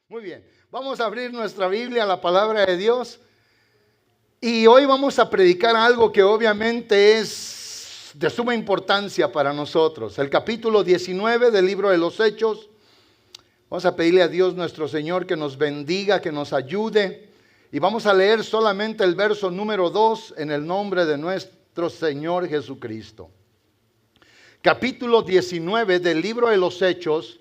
Muy bien, vamos a abrir nuestra Biblia a la palabra de Dios. Y hoy vamos a predicar algo que obviamente es de suma importancia para nosotros. El capítulo 19 del libro de los Hechos. Vamos a pedirle a Dios nuestro Señor que nos bendiga, que nos ayude. Y vamos a leer solamente el verso número 2 en el nombre de nuestro Señor Jesucristo. Capítulo 19 del libro de los Hechos.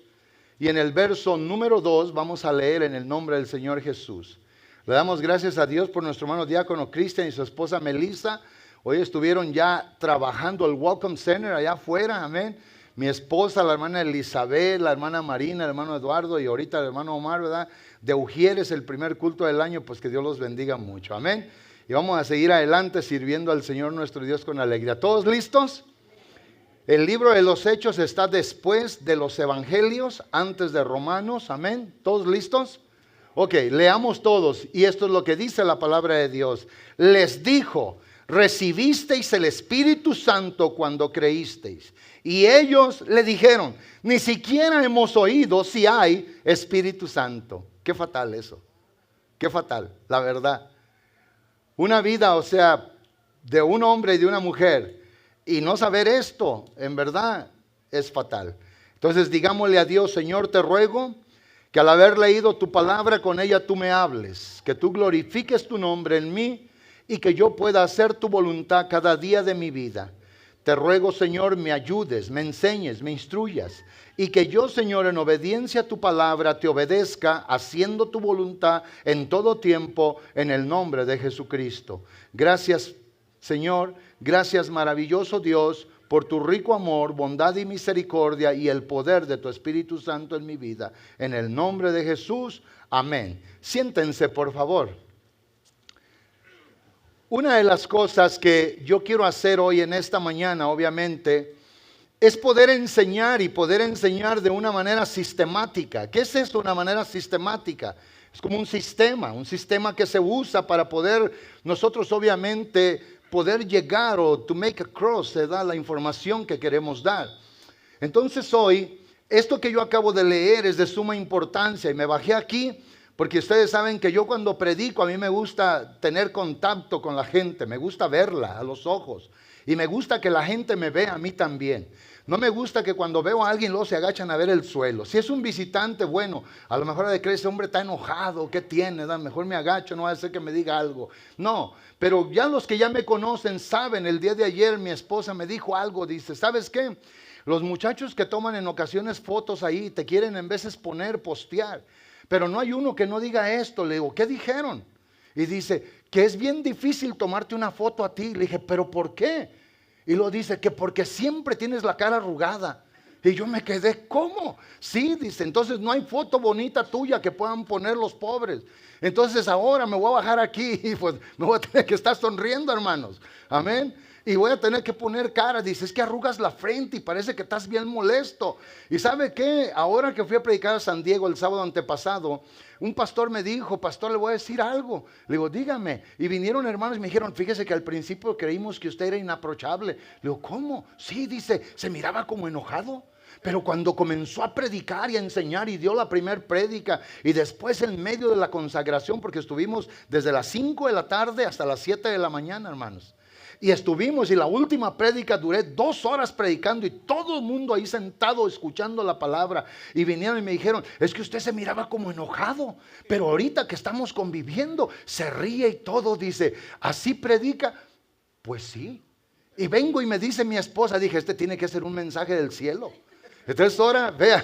Y en el verso número 2 vamos a leer en el nombre del Señor Jesús. Le damos gracias a Dios por nuestro hermano diácono Cristian y su esposa Melissa. Hoy estuvieron ya trabajando el Welcome Center allá afuera, amén. Mi esposa, la hermana Elizabeth, la hermana Marina, el hermano Eduardo y ahorita el hermano Omar, ¿verdad? De Ujieres, el primer culto del año, pues que Dios los bendiga mucho, amén. Y vamos a seguir adelante sirviendo al Señor nuestro Dios con alegría. ¿Todos listos? El libro de los Hechos está después de los Evangelios, antes de Romanos, amén. ¿Todos listos? Ok, leamos todos. Y esto es lo que dice la palabra de Dios. Les dijo, recibisteis el Espíritu Santo cuando creísteis. Y ellos le dijeron, ni siquiera hemos oído si hay Espíritu Santo. Qué fatal eso. Qué fatal, la verdad. Una vida, o sea, de un hombre y de una mujer. Y no saber esto, en verdad, es fatal. Entonces digámosle a Dios, Señor, te ruego que al haber leído tu palabra, con ella tú me hables. Que tú glorifiques tu nombre en mí y que yo pueda hacer tu voluntad cada día de mi vida. Te ruego, Señor, me ayudes, me enseñes, me instruyas. Y que yo, Señor, en obediencia a tu palabra, te obedezca, haciendo tu voluntad en todo tiempo, en el nombre de Jesucristo. Gracias, Señor, gracias maravilloso Dios por tu rico amor, bondad y misericordia y el poder de tu Espíritu Santo en mi vida. En el nombre de Jesús, amén. Siéntense, por favor. Una de las cosas que yo quiero hacer hoy en esta mañana, obviamente, es poder enseñar y poder enseñar de una manera sistemática. ¿Qué es esto? Una manera sistemática. Es como un sistema que se usa para poder nosotros obviamente poder llegar o to make across, se da la información que queremos dar. Entonces hoy, esto que yo acabo de leer es de suma importancia y me bajé aquí porque ustedes saben que yo cuando predico a mí me gusta tener contacto con la gente, me gusta verla a los ojos y me gusta que la gente me vea a mí también. No me gusta que cuando veo a alguien luego se agachan a ver el suelo. Si es un visitante, bueno, a lo mejor de creer ese hombre está enojado, ¿qué tiene? Mejor me agacho, no va a ser que me diga algo. No, pero ya los que ya me conocen saben, el día de ayer mi esposa me dijo algo, dice, ¿sabes qué? Los muchachos que toman en ocasiones fotos ahí te quieren en veces postear, pero no hay uno que no diga esto. Le digo, ¿qué dijeron? Y dice, que es bien difícil tomarte una foto a ti. Le dije, ¿pero por qué? Y lo dice que porque siempre tienes la cara arrugada. Y yo me quedé, ¿cómo? Sí, dice, entonces no hay foto bonita tuya que puedan poner los pobres. Entonces ahora me voy a bajar aquí y pues me voy a tener que estar sonriendo, hermanos. Amén. Y voy a tener que poner cara. Dice, es que arrugas la frente y parece que estás bien molesto. ¿Y sabe qué? Ahora que fui a predicar a San Diego el sábado antepasado, un pastor me dijo, pastor, le voy a decir algo. Le digo, dígame. Y vinieron hermanos y me dijeron, fíjese que al principio creímos que usted era inaprochable. Le digo, ¿cómo? Sí, dice, se miraba como enojado. Pero cuando comenzó a predicar y a enseñar y dio la primer prédica y después en medio de la consagración, porque estuvimos desde las 5 de la tarde hasta las 7 de la mañana, hermanos. Y estuvimos y la última prédica duré 2 horas predicando y todo el mundo ahí sentado escuchando la palabra. Y vinieron y me dijeron, es que usted se miraba como enojado, pero ahorita que estamos conviviendo se ríe y todo. Dice, ¿así predica? Pues sí. Y vengo y me dice mi esposa, dije, este tiene que ser un mensaje del cielo. Entonces ahora, vea,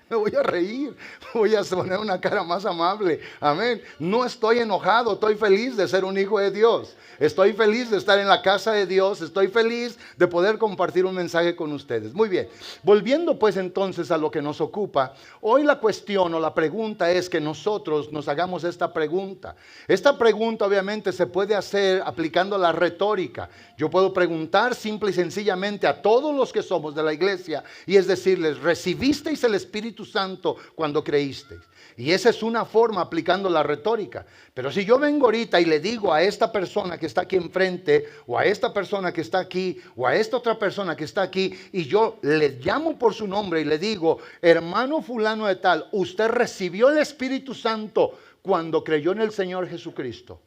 me voy a reír, voy a poner una cara más amable, amén. No estoy enojado, estoy feliz de ser un hijo de Dios. Estoy feliz de estar en la casa de Dios, estoy feliz de poder compartir un mensaje con ustedes. Muy bien, volviendo pues entonces a lo que nos ocupa, hoy la cuestión o la pregunta es que nosotros nos hagamos esta pregunta. Esta pregunta obviamente se puede hacer aplicando la retórica. Yo puedo preguntar simple y sencillamente a todos los que somos de la iglesia y es decirles, ¿recibisteis el Espíritu Espíritu Santo cuando creísteis. Y esa es una forma aplicando la retórica. Pero si yo vengo ahorita y le digo a esta persona que está aquí enfrente, o a esta persona que está aquí, o a esta otra persona que está aquí, y yo le llamo por su nombre y le digo, hermano fulano de tal, usted recibió el Espíritu Santo cuando creyó en el Señor Jesucristo.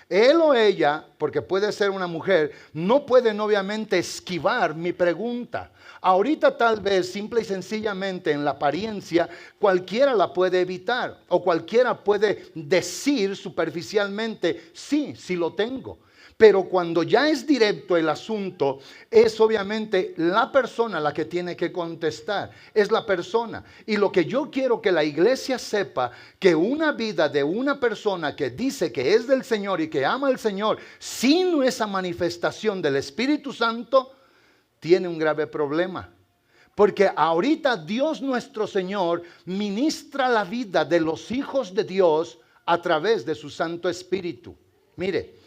Él o ella, porque puede ser una mujer, no pueden obviamente esquivar mi pregunta. Ahorita tal vez simple y sencillamente en la apariencia cualquiera la puede evitar o cualquiera puede decir superficialmente, sí, sí lo tengo. Pero cuando ya es directo el asunto, es obviamente la persona la que tiene que contestar. Es la persona. Y lo que yo quiero que la iglesia sepa, que una vida de una persona que dice que es del Señor y que ama al Señor, sin esa manifestación del Espíritu Santo, tiene un grave problema. Porque ahorita Dios nuestro Señor ministra la vida de los hijos de Dios a través de su Santo Espíritu. Mire.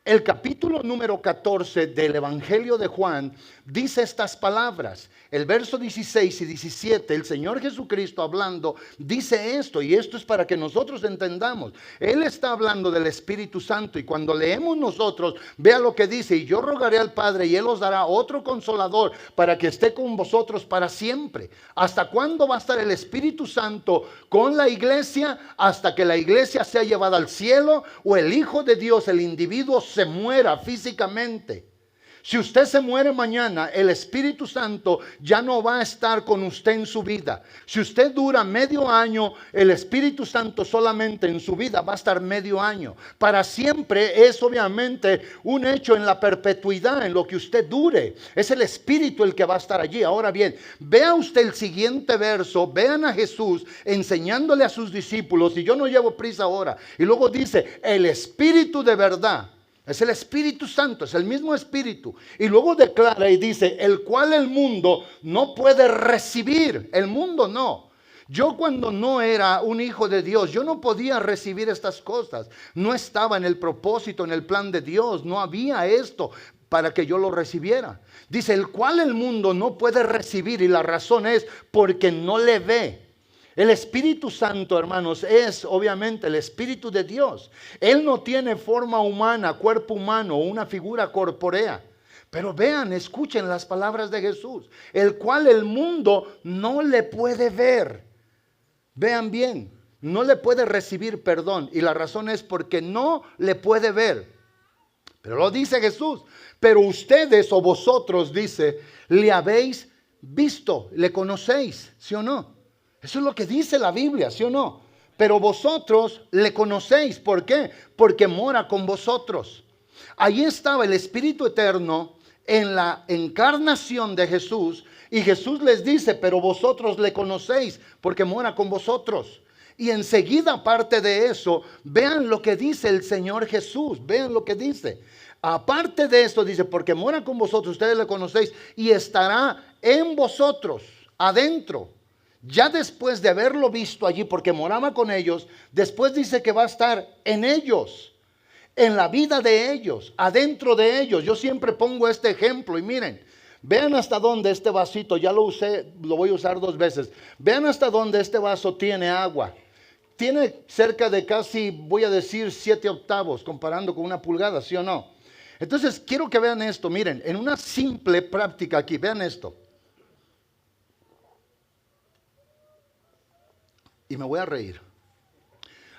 El capítulo número 14 del Evangelio de Juan dice estas palabras. El verso 16 y 17, el Señor Jesucristo hablando, dice esto, y esto es para que nosotros entendamos. Él está hablando del Espíritu Santo, y cuando leemos nosotros, vea lo que dice, y yo rogaré al Padre, y Él os dará otro consolador, para que esté con vosotros para siempre. ¿Hasta cuándo va a estar el Espíritu Santo con la iglesia? Hasta que la iglesia sea llevada al cielo, o el Hijo de Dios, el individuo, se muera físicamente. Si usted se muere mañana, el Espíritu Santo ya no va a estar con usted en su vida. Si usted dura medio año, el Espíritu Santo solamente en su vida va a estar medio año. Para siempre es obviamente un hecho en la perpetuidad, en lo que usted dure. Es el Espíritu el que va a estar allí. Ahora bien, vea usted el siguiente verso, vean a Jesús enseñándole a sus discípulos, y yo no llevo prisa ahora. Y luego dice, el Espíritu de verdad. Es el Espíritu Santo, es el mismo Espíritu. Y luego declara y dice, el cual el mundo no puede recibir. El mundo no. Yo cuando no era un hijo de Dios, yo no podía recibir estas cosas. No estaba en el propósito, en el plan de Dios. No había esto para que yo lo recibiera. Dice, el cual el mundo no puede recibir, y la razón es porque no le ve. El Espíritu Santo, hermanos, es obviamente el Espíritu de Dios. Él no tiene forma humana, cuerpo humano, una figura corpórea. Pero vean, escuchen las palabras de Jesús, el cual el mundo no le puede ver. Vean bien, no le puede recibir perdón, y la razón es porque no le puede ver. Pero lo dice Jesús, pero ustedes o vosotros, dice, le habéis visto, le conocéis, ¿sí o no? Eso es lo que dice la Biblia, ¿sí o no? Pero vosotros le conocéis. ¿Por qué? Porque mora con vosotros. Allí estaba el Espíritu Eterno en la encarnación de Jesús. Y Jesús les dice, pero vosotros le conocéis porque mora con vosotros. Y enseguida, aparte de eso, vean lo que dice el Señor Jesús. Vean lo que dice. Aparte de esto, dice, porque mora con vosotros, ustedes le conocéis, y estará en vosotros, adentro. Ya después de haberlo visto allí, porque moraba con ellos, después dice que va a estar en ellos, en la vida de ellos, adentro de ellos. Yo siempre pongo este ejemplo y miren, vean hasta dónde este vasito, ya lo usé, lo voy a usar 2 veces. Vean hasta dónde este vaso tiene agua. Tiene cerca de casi, voy a decir, 7 octavos, comparando con una pulgada, ¿sí o no? Entonces, quiero que vean esto, miren, en una simple práctica aquí, vean esto. Y me voy a reír.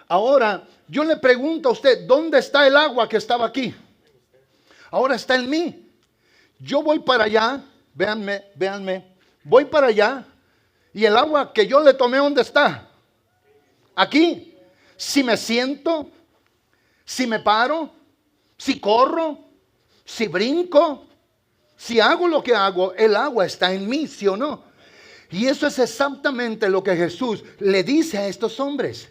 Ahora, yo le pregunto a usted, ¿dónde está el agua que estaba aquí? Ahora está en mí. Yo voy para allá, véanme, voy para allá, y el agua que yo le tomé, ¿dónde está? Aquí. Si me siento, si me paro, si corro, si brinco, si hago lo que hago, el agua está en mí, ¿sí o no? Y eso es exactamente lo que Jesús le dice a estos hombres.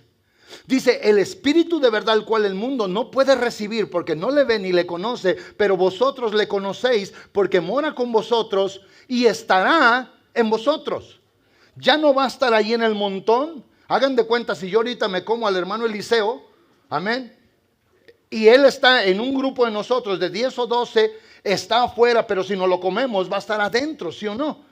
Dice, el Espíritu de verdad, el cual el mundo no puede recibir porque no le ve ni le conoce, pero vosotros le conocéis porque mora con vosotros y estará en vosotros. Ya no va a estar ahí en el montón. Hagan de cuenta, si yo ahorita me como al hermano Eliseo, amén, y él está en un grupo de nosotros de 10 o 12, está afuera, pero si no lo comemos va a estar adentro, ¿sí o no?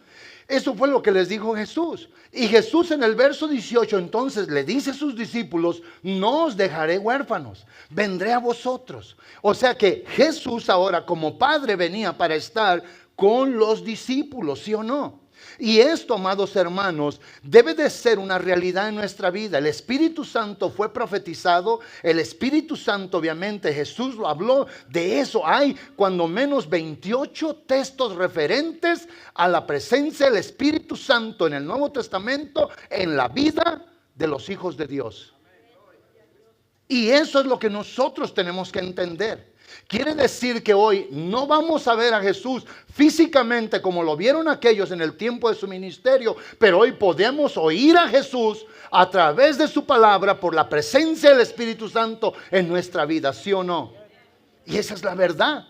Eso fue lo que les dijo Jesús. Y Jesús en el verso 18 entonces le dice a sus discípulos: no os dejaré huérfanos, vendré a vosotros. O sea que Jesús ahora como Padre venía para estar con los discípulos, ¿sí o no? Y esto, amados hermanos, debe de ser una realidad en nuestra vida. El Espíritu Santo fue profetizado. El Espíritu Santo, obviamente, Jesús lo habló. De eso hay cuando menos 28 textos referentes a la presencia del Espíritu Santo en el Nuevo Testamento en la vida de los hijos de Dios. Y eso es lo que nosotros tenemos que entender. Quiere decir que hoy no vamos a ver a Jesús físicamente como lo vieron aquellos en el tiempo de su ministerio, pero hoy podemos oír a Jesús a través de su palabra por la presencia del Espíritu Santo en nuestra vida, ¿sí o no? Y esa es la verdad.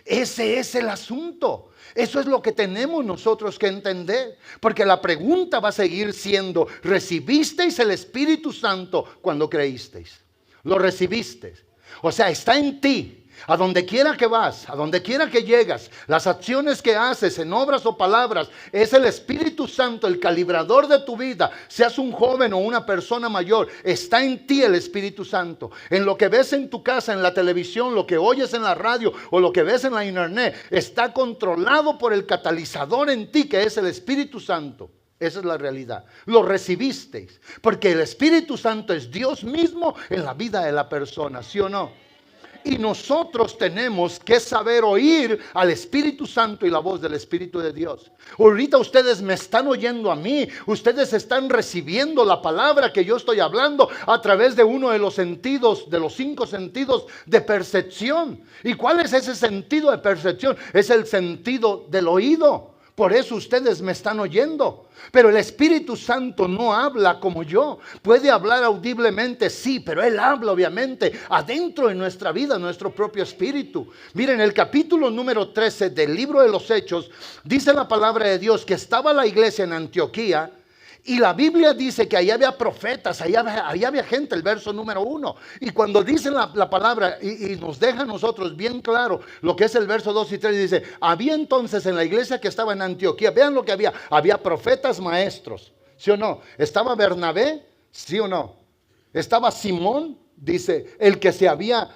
Ese es el asunto. Eso es lo que tenemos nosotros que entender. Porque la pregunta va a seguir siendo: ¿recibisteis el Espíritu Santo cuando creísteis? ¿Lo recibisteis? O sea, está en ti. A donde quiera que vas, a donde quiera que llegas, las acciones que haces en obras o palabras, es el Espíritu Santo el calibrador de tu vida. Seas un joven o una persona mayor, está en ti el Espíritu Santo. En lo que ves en tu casa, en la televisión, lo que oyes en la radio o lo que ves en la internet, está controlado por el catalizador en ti, que es el Espíritu Santo. Esa es la realidad. Lo recibisteis, porque el Espíritu Santo es Dios mismo en la vida de la persona, ¿sí o no? Y nosotros tenemos que saber oír al Espíritu Santo y la voz del Espíritu de Dios. Ahorita ustedes me están oyendo a mí. Ustedes están recibiendo la palabra que yo estoy hablando a través de uno de los sentidos, de los 5 sentidos de percepción. ¿Y cuál es ese sentido de percepción? Es el sentido del oído. Por eso ustedes me están oyendo. Pero el Espíritu Santo no habla como yo. Puede hablar audiblemente, sí, pero Él habla obviamente adentro de nuestra vida, nuestro propio espíritu. Miren, el capítulo número 13 del libro de los Hechos, dice la palabra de Dios que estaba la iglesia en Antioquía. Y la Biblia dice que ahí había profetas, ahí había gente, el verso número 1. Y cuando dice la palabra y nos deja a nosotros bien claro lo que es el verso 2 y 3, dice: había entonces en la iglesia que estaba en Antioquía, vean lo que había profetas maestros, ¿sí o no? Estaba Bernabé, ¿sí o no? Estaba Simón, dice, el que se había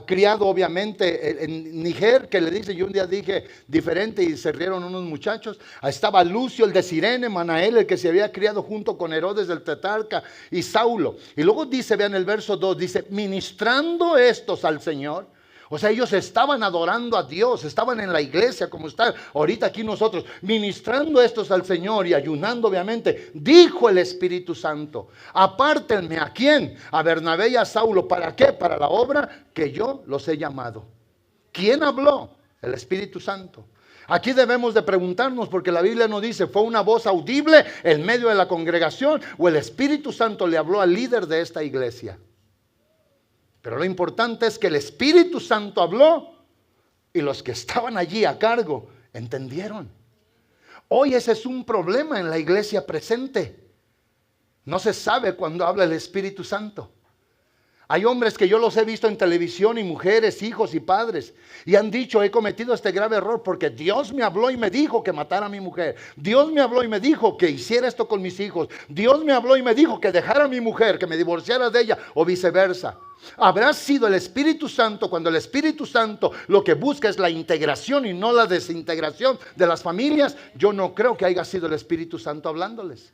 criado obviamente en Níger, que le dice, yo un día dije diferente y se rieron unos muchachos. Estaba Lucio el de Cirene, Manael el que se había criado junto con Herodes el tetrarca y Saulo. Y luego dice, vean el verso 2, dice: ministrando estos al Señor. O sea, ellos estaban adorando a Dios, estaban en la iglesia como están ahorita aquí nosotros, ministrando estos al Señor y ayunando obviamente. Dijo el Espíritu Santo: apártenme, ¿a quién? A Bernabé y a Saulo. ¿Para qué? Para la obra que yo los he llamado. ¿Quién habló? El Espíritu Santo. Aquí debemos de preguntarnos, porque la Biblia nos dice, ¿fue una voz audible en medio de la congregación o el Espíritu Santo le habló al líder de esta iglesia? Pero lo importante es que el Espíritu Santo habló y los que estaban allí a cargo entendieron. Hoy ese es un problema en la iglesia presente. No se sabe cuándo habla el Espíritu Santo. Hay hombres que yo los he visto en televisión, y mujeres, hijos y padres, y han dicho: he cometido este grave error porque Dios me habló y me dijo que matara a mi mujer. Dios me habló y me dijo que hiciera esto con mis hijos. Dios me habló y me dijo que dejara a mi mujer, que me divorciara de ella, o viceversa. ¿Habrá sido el Espíritu Santo, cuando el Espíritu Santo lo que busca es la integración y no la desintegración de las familias? Yo no creo que haya sido el Espíritu Santo hablándoles.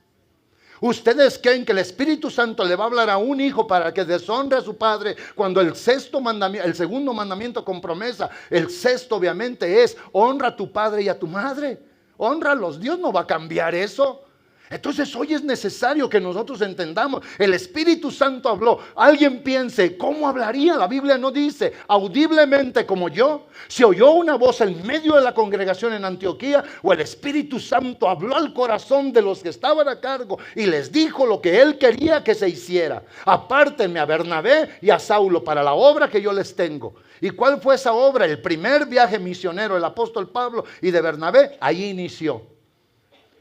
¿Ustedes creen que el Espíritu Santo le va a hablar a un hijo para que deshonre a su padre, cuando el segundo mandamiento con promesa, el sexto obviamente es: honra a tu padre y a tu madre? Honralos. Dios no va a cambiar eso. Entonces hoy es necesario que nosotros entendamos, el Espíritu Santo habló. Alguien piense, ¿cómo hablaría? La Biblia no dice audiblemente como yo. Se oyó una voz en medio de la congregación en Antioquía, o el Espíritu Santo habló al corazón de los que estaban a cargo y les dijo lo que Él quería que se hiciera: apártenme a Bernabé y a Saulo para la obra que yo les tengo. ¿Y cuál fue esa obra? El primer viaje misionero del apóstol Pablo y de Bernabé, ahí inició.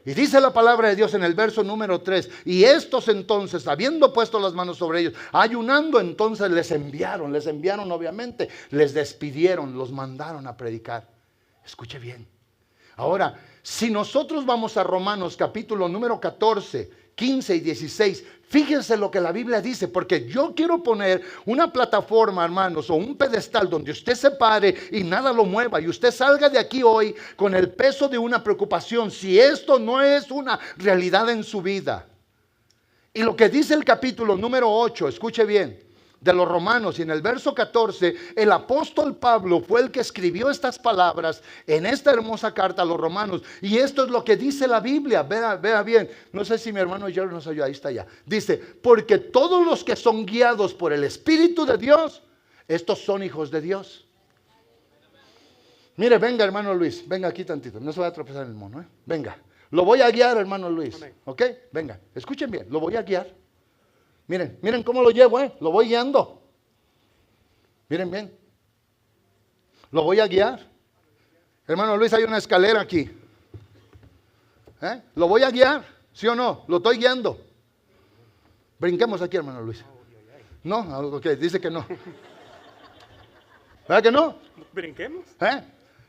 Y dice la palabra de Dios en el verso número 3: y estos entonces, habiendo puesto las manos sobre ellos, ayunando, entonces les enviaron obviamente, les despidieron, los mandaron a predicar. Escuche bien. Ahora, Si nosotros vamos a Romanos capítulo número 14, 15 y 16, fíjense lo que la Biblia dice, porque yo quiero poner una plataforma, hermanos, o un pedestal donde usted se pare y nada lo mueva, y usted salga de aquí hoy con el peso de una preocupación, si esto no es una realidad en su vida. Y lo que dice el capítulo número 8, escuche bien, de los Romanos, y en el verso 14, el apóstol Pablo fue el que escribió estas palabras en esta hermosa carta a los Romanos, y esto es lo que dice la Biblia. Vea bien, no sé si mi hermano Jerry nos oyó, ahí está ya. Dice, porque todos los que son guiados por el Espíritu de Dios, estos son hijos de Dios. Mire, venga hermano Luis, venga aquí tantito, no se va a tropezar en el mono, venga. Lo voy a guiar, hermano Luis, ¿ok? Venga, escuchen bien, lo voy a guiar. Miren cómo lo llevo, lo voy guiando. Miren bien. Lo voy a guiar. Hermano Luis, hay una escalera aquí. Lo voy a guiar, ¿sí o no? Lo estoy guiando. Brinquemos aquí, hermano Luis. No, ok, dice que no. ¿Verdad que no? Brinquemos.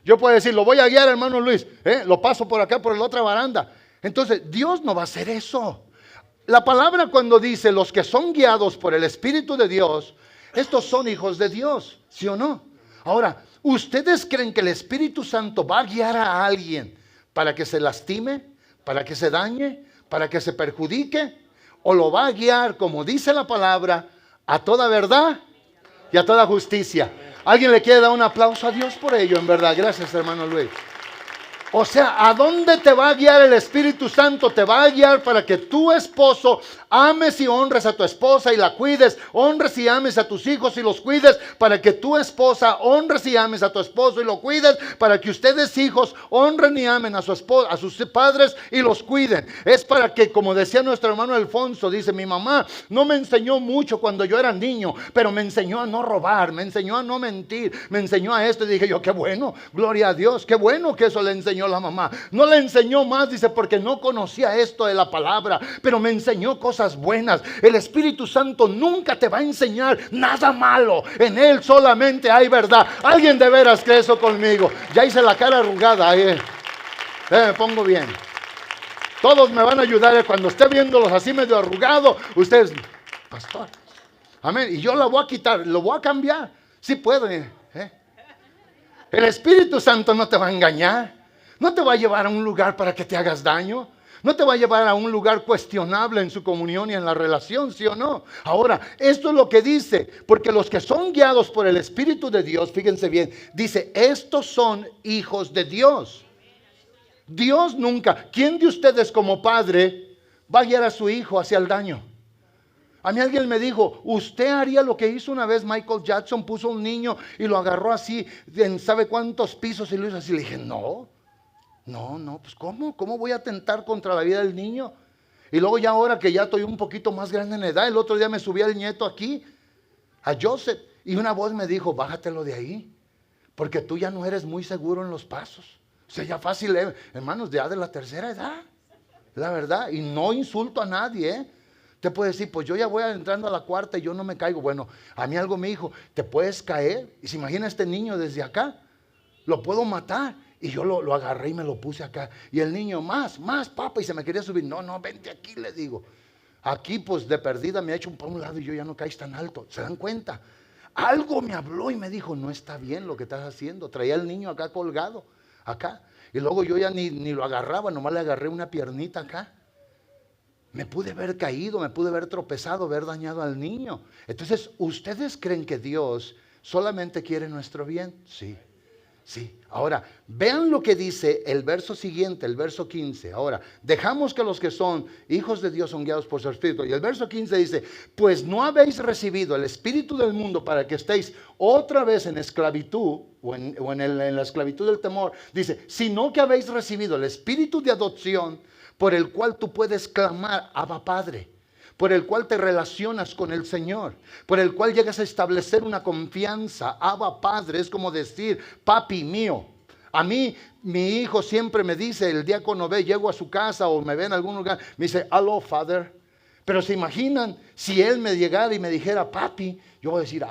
Yo puedo decir, lo voy a guiar, hermano Luis. Lo paso por acá, por la otra baranda. Entonces, Dios no va a hacer eso. La palabra cuando dice los que son guiados por el Espíritu de Dios, estos son hijos de Dios, ¿sí o no? Ahora, ¿ustedes creen que el Espíritu Santo va a guiar a alguien para que se lastime, para que se dañe, para que se perjudique? ¿O lo va a guiar, como dice la palabra, a toda verdad y a toda justicia? ¿Alguien le quiere dar un aplauso a Dios por ello, en verdad? Gracias, hermano Luis. O sea, ¿a dónde te va a guiar el Espíritu Santo? Te va a guiar para que tu esposo ames y honres a tu esposa y la cuides. Honres y ames a tus hijos y los cuides. Para que tu esposa honres y ames a tu esposo y lo cuides. Para que ustedes hijos honren y amen a su esposa, a sus padres y los cuiden. Es para que, como decía nuestro hermano Alfonso, dice, mi mamá no me enseñó mucho cuando yo era niño, pero me enseñó a no robar, me enseñó a no mentir, me enseñó a esto. Y dije yo, qué bueno, gloria a Dios, qué bueno que eso le enseñó la mamá. No le enseñó más, dice, porque no conocía esto de la palabra, pero me enseñó cosas buenas. El Espíritu Santo nunca te va a enseñar nada malo. En Él solamente hay verdad. Alguien de veras cree eso conmigo. Ya hice la cara arrugada. Me pongo bien. Todos me van a ayudar. Cuando esté viéndolos así medio arrugado, ustedes, pastor, amén. Y yo la voy a quitar, lo voy a cambiar. Sí puedo. El Espíritu Santo no te va a engañar. No te va a llevar a un lugar para que te hagas daño. No te va a llevar a un lugar cuestionable en su comunión y en la relación, ¿sí o no? Ahora, esto es lo que dice, porque los que son guiados por el Espíritu de Dios, fíjense bien, dice, estos son hijos de Dios. Dios nunca, ¿quién de ustedes como padre va a guiar a su hijo hacia el daño? A mí alguien me dijo, ¿usted haría lo que hizo una vez Michael Jackson? Puso un niño y lo agarró así, en sabe cuántos pisos y lo hizo así. Le dije, no, pues ¿cómo voy a atentar contra la vida del niño? Y luego ya ahora que ya estoy un poquito más grande en edad, el otro día me subí al nieto aquí, a Joseph, y una voz me dijo, bájatelo de ahí, porque tú ya no eres muy seguro en los pasos. O sea, ya fácil, hermanos, ya de la tercera edad, la verdad, y no insulto a nadie, Te puede decir, pues yo ya voy entrando a la cuarta y yo no me caigo. Bueno, a mí algo me dijo, te puedes caer. Y se imagina este niño desde acá, lo puedo matar. Y yo lo agarré y me lo puse acá. Y el niño, más, papá, y se me quería subir. No, vente aquí, le digo. Aquí, pues de perdida me ha hecho para un lado y yo ya no caí tan alto. ¿Se dan cuenta? Algo me habló y me dijo, no está bien lo que estás haciendo. Traía al niño acá colgado, acá. Y luego yo ya ni lo agarraba, nomás le agarré una piernita acá. Me pude haber caído, me pude haber tropezado, haber dañado al niño. Entonces, ¿ustedes creen que Dios solamente quiere nuestro bien? Sí. Ahora, vean lo que dice el verso siguiente, el verso 15. Ahora, dejamos que los que son hijos de Dios son guiados por su Espíritu. Y el verso 15 dice, pues no habéis recibido el espíritu del mundo para que estéis otra vez en esclavitud o en la esclavitud del temor. Dice, sino que habéis recibido el espíritu de adopción por el cual tú puedes clamar, Abba Padre. Por el cual te relacionas con el Señor, por el cual llegas a establecer una confianza. Abba Padre es como decir, papi mío. A mí, mi hijo siempre me dice, el diácono ve, llego a su casa o me ve en algún lugar, me dice, hello, Father. Pero se imaginan, si él me llegara y me dijera, papi, yo voy a decir,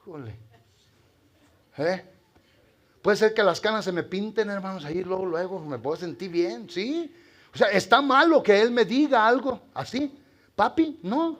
híjole. Puede ser que las canas se me pinten, hermanos, ahí luego me puedo sentir bien, ¿sí? O sea, ¿está malo que él me diga algo así? Papi, no,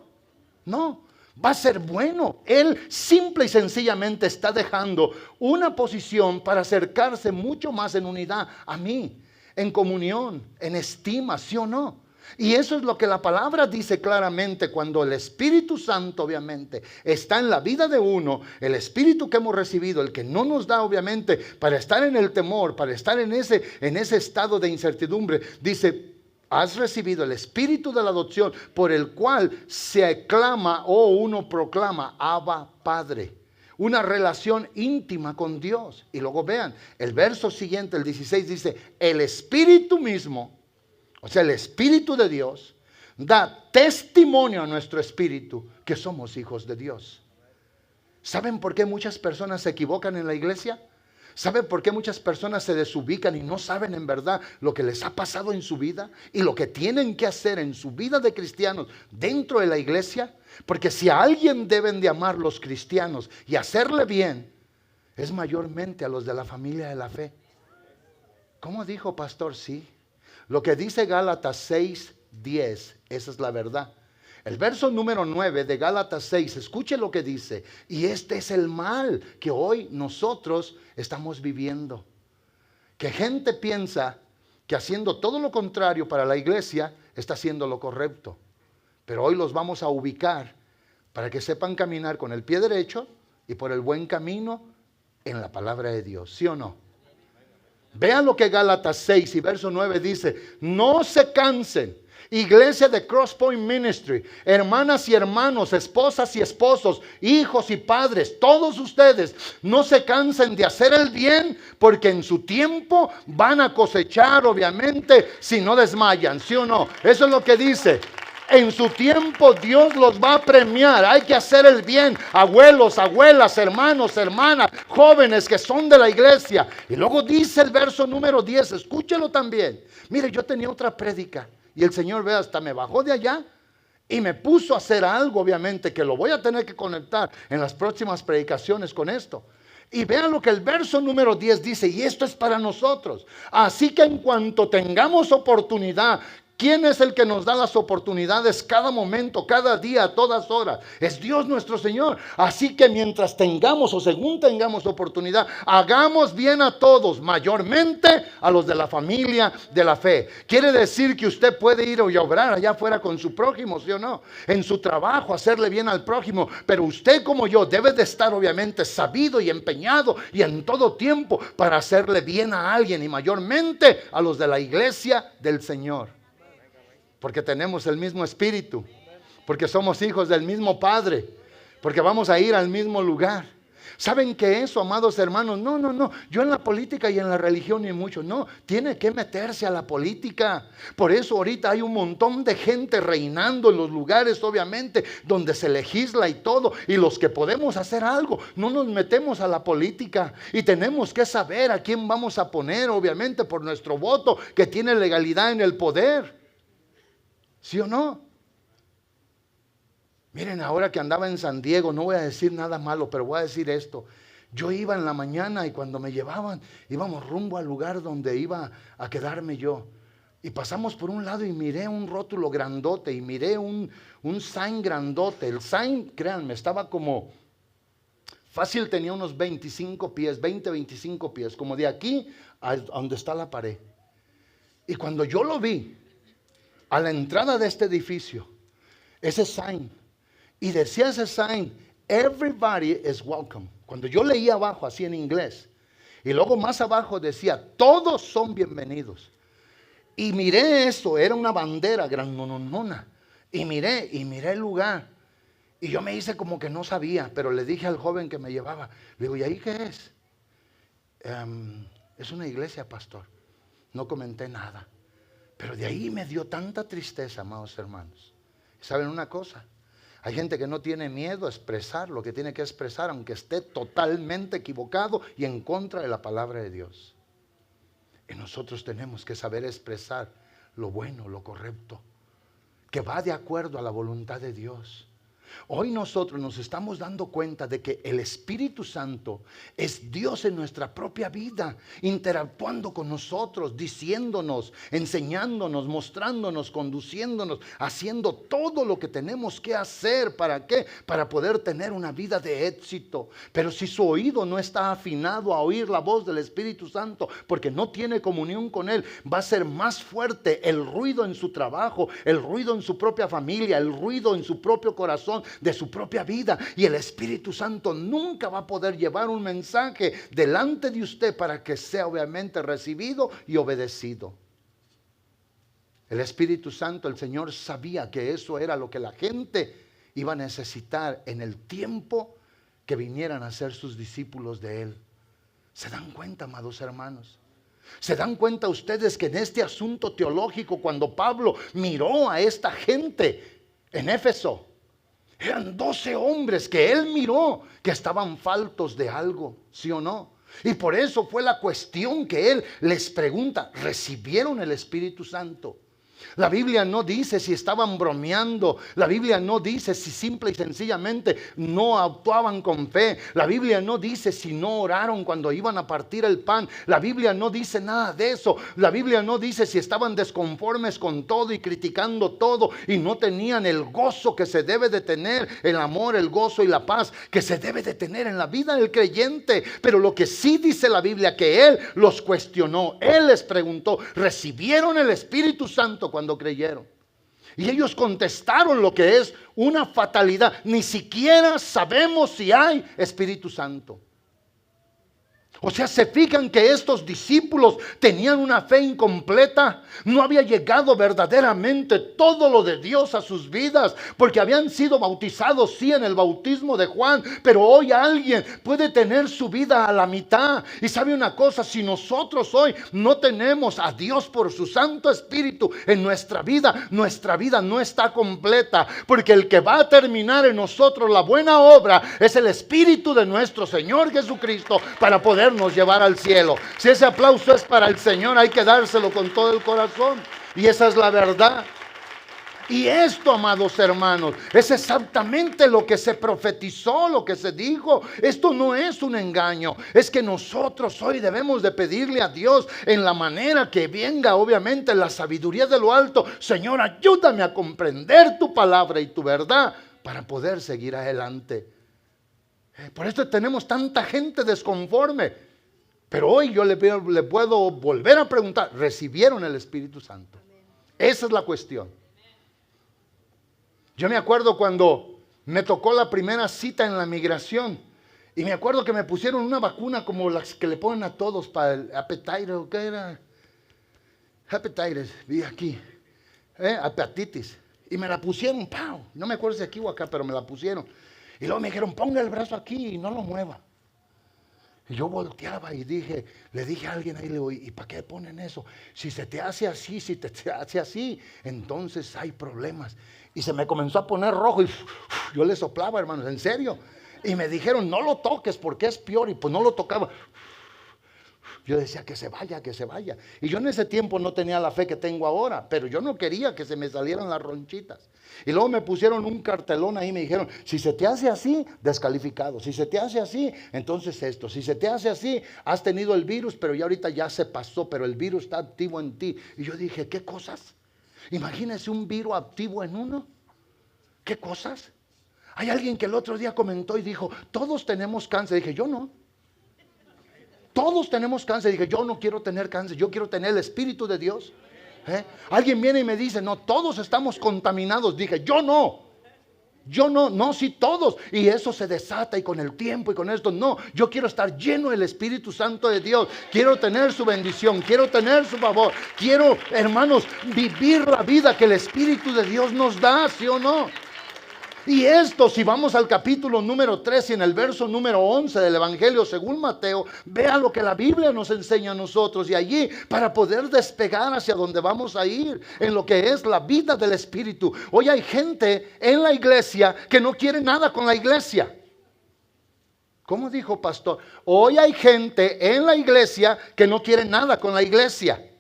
no. Va a ser bueno. Él simple y sencillamente está dejando una posición para acercarse mucho más en unidad a mí, en comunión, en estima, ¿sí o no? Y eso es lo que la palabra dice claramente cuando el Espíritu Santo obviamente está en la vida de uno, el Espíritu que hemos recibido, el que no nos da obviamente para estar en el temor, para estar en ese estado de incertidumbre, dice: has recibido el Espíritu de la adopción por el cual se aclama o uno proclama Abba Padre. Una relación íntima con Dios. Y luego vean, el verso siguiente, el 16 dice: el Espíritu mismo, o sea el Espíritu de Dios, da testimonio a nuestro espíritu que somos hijos de Dios. ¿Saben por qué muchas personas se equivocan en la iglesia? ¿Saben por qué muchas personas se desubican y no saben en verdad lo que les ha pasado en su vida y lo que tienen que hacer en su vida de cristianos dentro de la iglesia? Porque si a alguien deben de amar los cristianos y hacerle bien, es mayormente a los de la familia de la fe. ¿Cómo dijo, pastor? Sí. Lo que dice Gálatas 6:10, esa es la verdad. El verso número 9 de Gálatas 6, escuche lo que dice. Y este es el mal que hoy nosotros estamos viviendo. Que gente piensa que haciendo todo lo contrario para la iglesia está haciendo lo correcto. Pero hoy los vamos a ubicar para que sepan caminar con el pie derecho y por el buen camino en la palabra de Dios. ¿Sí o no? Vean lo que Gálatas 6 y verso 9 dice: no se cansen. Iglesia de Cross Point Ministry, hermanas y hermanos, esposas y esposos, hijos y padres, todos ustedes no se cansen de hacer el bien, porque en su tiempo van a cosechar, obviamente, si no desmayan, ¿sí o no? Eso es lo que dice. En su tiempo Dios los va a premiar. Hay que hacer el bien. Abuelos, abuelas, hermanos, hermanas, jóvenes que son de la iglesia. Y luego dice el verso número 10, escúchelo también. Mire, yo tenía otra prédica y el Señor, ve, hasta me bajó de allá y me puso a hacer algo, obviamente, que lo voy a tener que conectar en las próximas predicaciones con esto. Y vean lo que el verso número 10 dice, y esto es para nosotros. Así que en cuanto tengamos oportunidad, ¿quién es el que nos da las oportunidades cada momento, cada día, a todas horas? Es Dios nuestro Señor. Así que mientras tengamos o según tengamos oportunidad, hagamos bien a todos, mayormente a los de la familia de la fe. Quiere decir que usted puede ir y obrar allá afuera con su prójimo, ¿sí o no? En su trabajo, hacerle bien al prójimo. Pero usted como yo debe de estar obviamente sabido y empeñado y en todo tiempo para hacerle bien a alguien y mayormente a los de la iglesia del Señor. Porque tenemos el mismo espíritu, porque somos hijos del mismo Padre, porque vamos a ir al mismo lugar. ¿Saben qué eso, amados hermanos? No, yo en la política y en la religión ni mucho, no, tiene que meterse a la política. Por eso ahorita hay un montón de gente reinando en los lugares, obviamente, donde se legisla y todo, y los que podemos hacer algo, no nos metemos a la política, y tenemos que saber a quién vamos a poner, obviamente, por nuestro voto, que tiene legalidad en el poder. ¿Sí o no? Miren, ahora que andaba en San Diego, no voy a decir nada malo, pero voy a decir esto. Yo iba en la mañana y cuando me llevaban, íbamos rumbo al lugar donde iba a quedarme yo. Y pasamos por un lado y miré un rótulo grandote y miré un sign grandote. El sign, créanme, estaba como, fácil tenía unos 25 pies, 20, 25 pies, como de aquí a donde está la pared. Y cuando yo lo vi, a la entrada de este edificio, ese sign, y decía ese sign, everybody is welcome. Cuando yo leía abajo así en inglés, y luego más abajo decía, todos son bienvenidos. Y miré eso, era una bandera grandonona, y miré el lugar, y yo me hice como que no sabía, pero le dije al joven que me llevaba, le digo, ¿y ahí qué es? Es una iglesia, pastor. No comenté nada. Pero de ahí me dio tanta tristeza, amados hermanos. ¿Saben una cosa? Hay gente que no tiene miedo a expresar lo que tiene que expresar, aunque esté totalmente equivocado y en contra de la palabra de Dios. Y nosotros tenemos que saber expresar lo bueno, lo correcto, que va de acuerdo a la voluntad de Dios. Hoy nosotros nos estamos dando cuenta de que el Espíritu Santo es Dios en nuestra propia vida, interactuando con nosotros, diciéndonos, enseñándonos, mostrándonos, conduciéndonos, haciendo todo lo que tenemos que hacer. ¿Para qué? Para poder tener una vida de éxito. Pero si su oído no está afinado a oír la voz del Espíritu Santo, porque no tiene comunión con Él, va a ser más fuerte el ruido en su trabajo, el ruido en su propia familia, el ruido en su propio corazón, de su propia vida, y el Espíritu Santo nunca va a poder llevar un mensaje delante de usted para que sea obviamente recibido y obedecido. El Espíritu Santo, el Señor sabía que eso era lo que la gente iba a necesitar en el tiempo que vinieran a ser sus discípulos de Él. ¿Se dan cuenta, amados hermanos? ¿Se dan cuenta ustedes que en este asunto teológico, cuando Pablo miró a esta gente en Éfeso, eran 12 hombres que él miró que estaban faltos de algo, ¿sí o no? Y por eso fue la cuestión que él les pregunta: ¿recibieron el Espíritu Santo? La Biblia no dice si estaban bromeando. La Biblia no dice si simple y sencillamente no actuaban con fe. La Biblia no dice si no oraron cuando iban a partir el pan. La Biblia no dice nada de eso. La Biblia no dice si estaban desconformes con todo y criticando todo y no tenían el gozo que se debe de tener, el amor, el gozo y la paz que se debe de tener en la vida del creyente. Pero lo que sí dice la Biblia, que él los cuestionó. Él les preguntó: ¿recibieron el Espíritu Santo cuando creyeron? Y ellos contestaron lo que es una fatalidad: ni siquiera sabemos si hay Espíritu Santo. O sea, se fijan que estos discípulos tenían una fe incompleta. No había llegado verdaderamente todo lo de Dios a sus vidas, porque habían sido bautizados, sí, en el bautismo de Juan, pero hoy alguien puede tener su vida a la mitad. Y sabe una cosa: si nosotros hoy no tenemos a Dios por su Santo Espíritu en nuestra vida no está completa, porque el que va a terminar en nosotros la buena obra es el Espíritu de nuestro Señor Jesucristo, para podernos llevar al cielo. Si ese aplauso es para el Señor, hay que dárselo con todo el corazón, y esa es la verdad. Y esto, amados hermanos, es exactamente lo que se profetizó, lo que se dijo. Esto no es un engaño. Es que nosotros hoy debemos de pedirle a Dios en la manera que venga, obviamente, la sabiduría de lo alto: Señor, ayúdame a comprender tu palabra y tu verdad para poder seguir adelante. Por eso tenemos tanta gente desconforme. Pero hoy yo le puedo volver a preguntar: ¿recibieron el Espíritu Santo? Esa es la cuestión. Yo me acuerdo cuando me tocó la primera cita en la migración, y me acuerdo que me pusieron una vacuna como las que le ponen a todos para el hepatitis, ¿o qué era? Hepatitis, vi aquí, hepatitis, y me la pusieron, ¡pau! No me acuerdo si aquí o acá, pero me la pusieron. Y luego me dijeron: ponga el brazo aquí y no lo mueva. Y yo volteaba y le dije a alguien ahí, le digo: ¿y para qué ponen eso? Si se te hace así, si te hace así, entonces hay problemas. Y se me comenzó a poner rojo y yo le soplaba, hermanos, en serio. Y me dijeron: no lo toques porque es peor. Y pues no lo tocaba. Yo decía: que se vaya, que se vaya. Y yo en ese tiempo no tenía la fe que tengo ahora, pero yo no quería que se me salieran las ronchitas. Y luego me pusieron un cartelón ahí y me dijeron: si se te hace así, descalificado. Si se te hace así, entonces esto. Si se te hace así, has tenido el virus, pero ya ahorita ya se pasó, pero el virus está activo en ti. Y yo dije: ¿qué cosas? Imagínense un virus activo en uno. ¿Qué cosas? Hay alguien que el otro día comentó y dijo: todos tenemos cáncer. Dije: yo no. Todos tenemos cáncer. Dije: yo no quiero tener cáncer, yo quiero tener el Espíritu de Dios. Alguien viene y me dice: no, todos estamos contaminados. Dije: yo no. No, sí, todos. Y eso se desata, y con el tiempo y con esto, no. Yo quiero estar lleno del Espíritu Santo de Dios. Quiero tener su bendición, quiero tener su favor. Quiero, hermanos, vivir la vida que el Espíritu de Dios nos da, ¿sí o no? Y esto, si vamos al capítulo número 3 y en el verso número 11 del Evangelio según Mateo, vea lo que la Biblia nos enseña a nosotros. Y allí, para poder despegar hacia donde vamos a ir, en lo que es la vida del Espíritu. Hoy hay gente en la iglesia que no quiere nada con la iglesia. ¿Cómo dijo, pastor? Hoy hay gente en la iglesia que no quiere nada con la iglesia.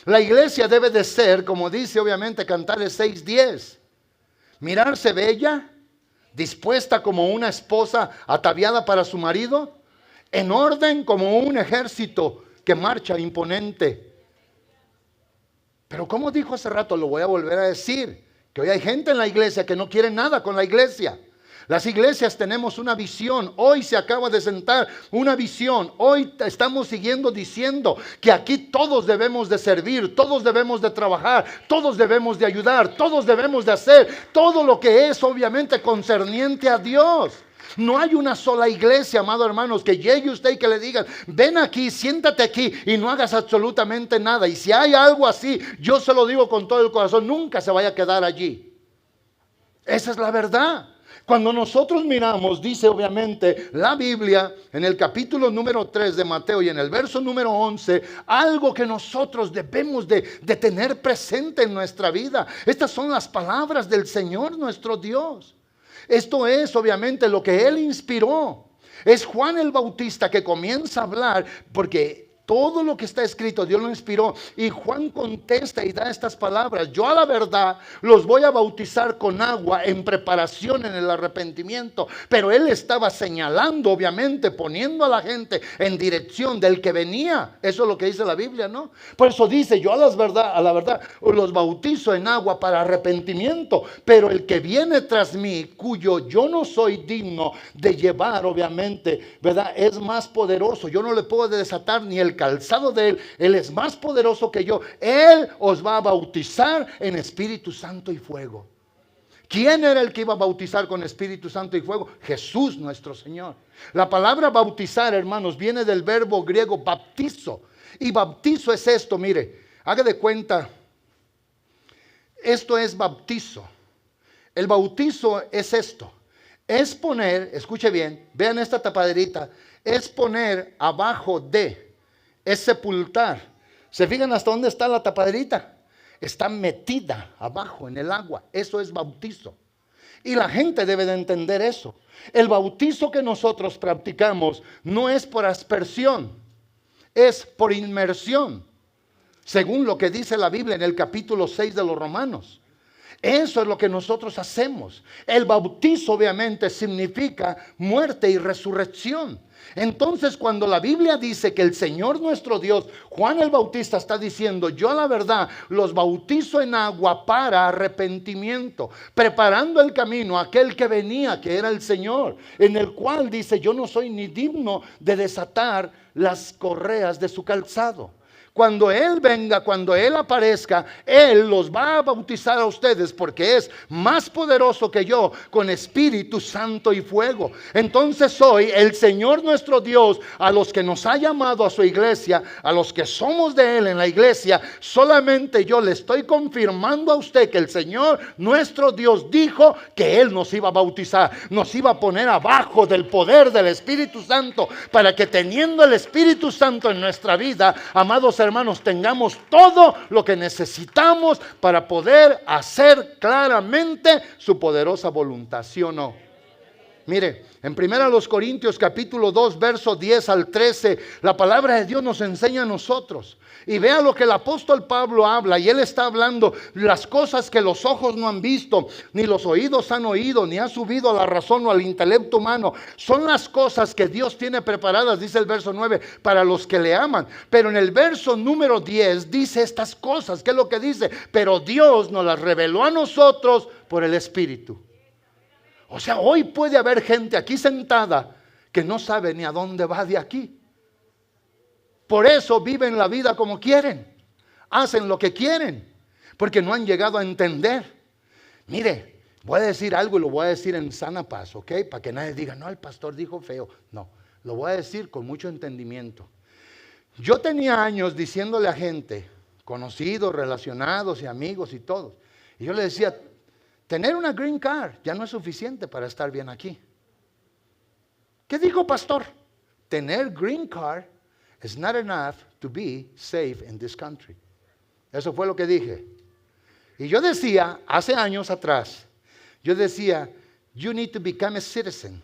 La iglesia debe de ser, como dice obviamente Cantares 6:10, mirarse bella, dispuesta como una esposa ataviada para su marido, en orden como un ejército que marcha imponente. Pero como dijo hace rato, lo voy a volver a decir, que hoy hay gente en la iglesia que no quiere nada con la iglesia. Las iglesias tenemos una visión. Hoy se acaba de sentar una visión. Hoy estamos siguiendo diciendo que aquí todos debemos de servir, todos debemos de trabajar, todos debemos de ayudar, todos debemos de hacer todo lo que es obviamente concerniente a Dios. No hay una sola iglesia, amado hermanos, que llegue usted y que le digan, ven aquí, siéntate aquí y no hagas absolutamente nada. Y si hay algo así, yo se lo digo con todo el corazón, nunca se vaya a quedar allí. Esa es la verdad. Cuando nosotros miramos, dice obviamente la Biblia en el capítulo número 3 de Mateo y en el verso número 11, algo que nosotros debemos de tener presente en nuestra vida. Estas son las palabras del Señor nuestro Dios. Esto es obviamente lo que Él inspiró. Es Juan el Bautista que comienza a hablar porque todo lo que está escrito Dios lo inspiró, y Juan contesta y da estas palabras: yo a la verdad los voy a bautizar con agua en preparación en el arrepentimiento. Pero él estaba señalando, obviamente, poniendo a la gente en dirección del que venía. Eso es lo que dice la Biblia, ¿no? Por eso dice: yo a la verdad los bautizo en agua para arrepentimiento, pero el que viene tras mí, cuyo yo no soy digno de llevar, obviamente, ¿verdad?, es más poderoso. Yo no le puedo desatar ni el calzado de él. Él es más poderoso que yo. Él os va a bautizar en Espíritu Santo y fuego. ¿Quién era el que iba a bautizar con Espíritu Santo y fuego? Jesús nuestro Señor. La palabra bautizar, hermanos, viene del verbo griego baptizo. Y bautizo es esto, mire, haga de cuenta, esto es bautizo. El bautizo es esto. Es poner, escuche bien, vean esta tapaderita, es poner abajo de, es sepultar. ¿Se fijan hasta dónde está la tapaderita? Está metida abajo en el agua. Eso es bautizo. Y la gente debe de entender eso. El bautizo que nosotros practicamos no es por aspersión, es por inmersión, según lo que dice la Biblia en el capítulo 6 de los Romanos. Eso es lo que nosotros hacemos. El bautizo obviamente significa muerte y resurrección. Entonces, cuando la Biblia dice que el Señor nuestro Dios, Juan el Bautista está diciendo: yo a la verdad los bautizo en agua para arrepentimiento, preparando el camino a aquel que venía, que era el Señor, en el cual dice: yo no soy ni digno de desatar las correas de su calzado. Cuando Él venga, cuando Él aparezca, Él los va a bautizar a ustedes, porque es más poderoso que yo, con Espíritu Santo y fuego. Entonces hoy el Señor nuestro Dios, a los que nos ha llamado a su iglesia, a los que somos de Él en la iglesia, solamente yo le estoy confirmando a usted que el Señor nuestro Dios dijo que Él nos iba a bautizar, nos iba a poner abajo del poder del Espíritu Santo, para que teniendo el Espíritu Santo en nuestra vida, amados hermanos, tengamos todo lo que necesitamos para poder hacer claramente su poderosa voluntad, ¿sí o no? Mire, en 1 Corintios capítulo 2, verso 10 al 13, la palabra de Dios nos enseña a nosotros. Y vea lo que el apóstol Pablo habla, y él está hablando las cosas que los ojos no han visto, ni los oídos han oído, ni ha subido a la razón o al intelecto humano. Son las cosas que Dios tiene preparadas, dice el verso 9, para los que le aman. Pero en el verso número 10 dice estas cosas. ¿Qué es lo que dice? Pero Dios nos las reveló a nosotros por el Espíritu. O sea, hoy puede haber gente aquí sentada que no sabe ni a dónde va de aquí. Por eso viven la vida como quieren, hacen lo que quieren, porque no han llegado a entender. Mire, voy a decir algo y lo voy a decir en sana paz, ¿ok? Para que nadie diga: no, el pastor dijo feo. No, lo voy a decir con mucho entendimiento. Yo tenía años diciéndole a gente, conocidos, relacionados y amigos y todos, y yo le decía: tener una green card ya no es suficiente para estar bien aquí. ¿Qué dijo, pastor? Tener green card is not enough to be safe in this country. Eso fue lo que dije. Y yo decía, hace años atrás, yo decía: you need to become a citizen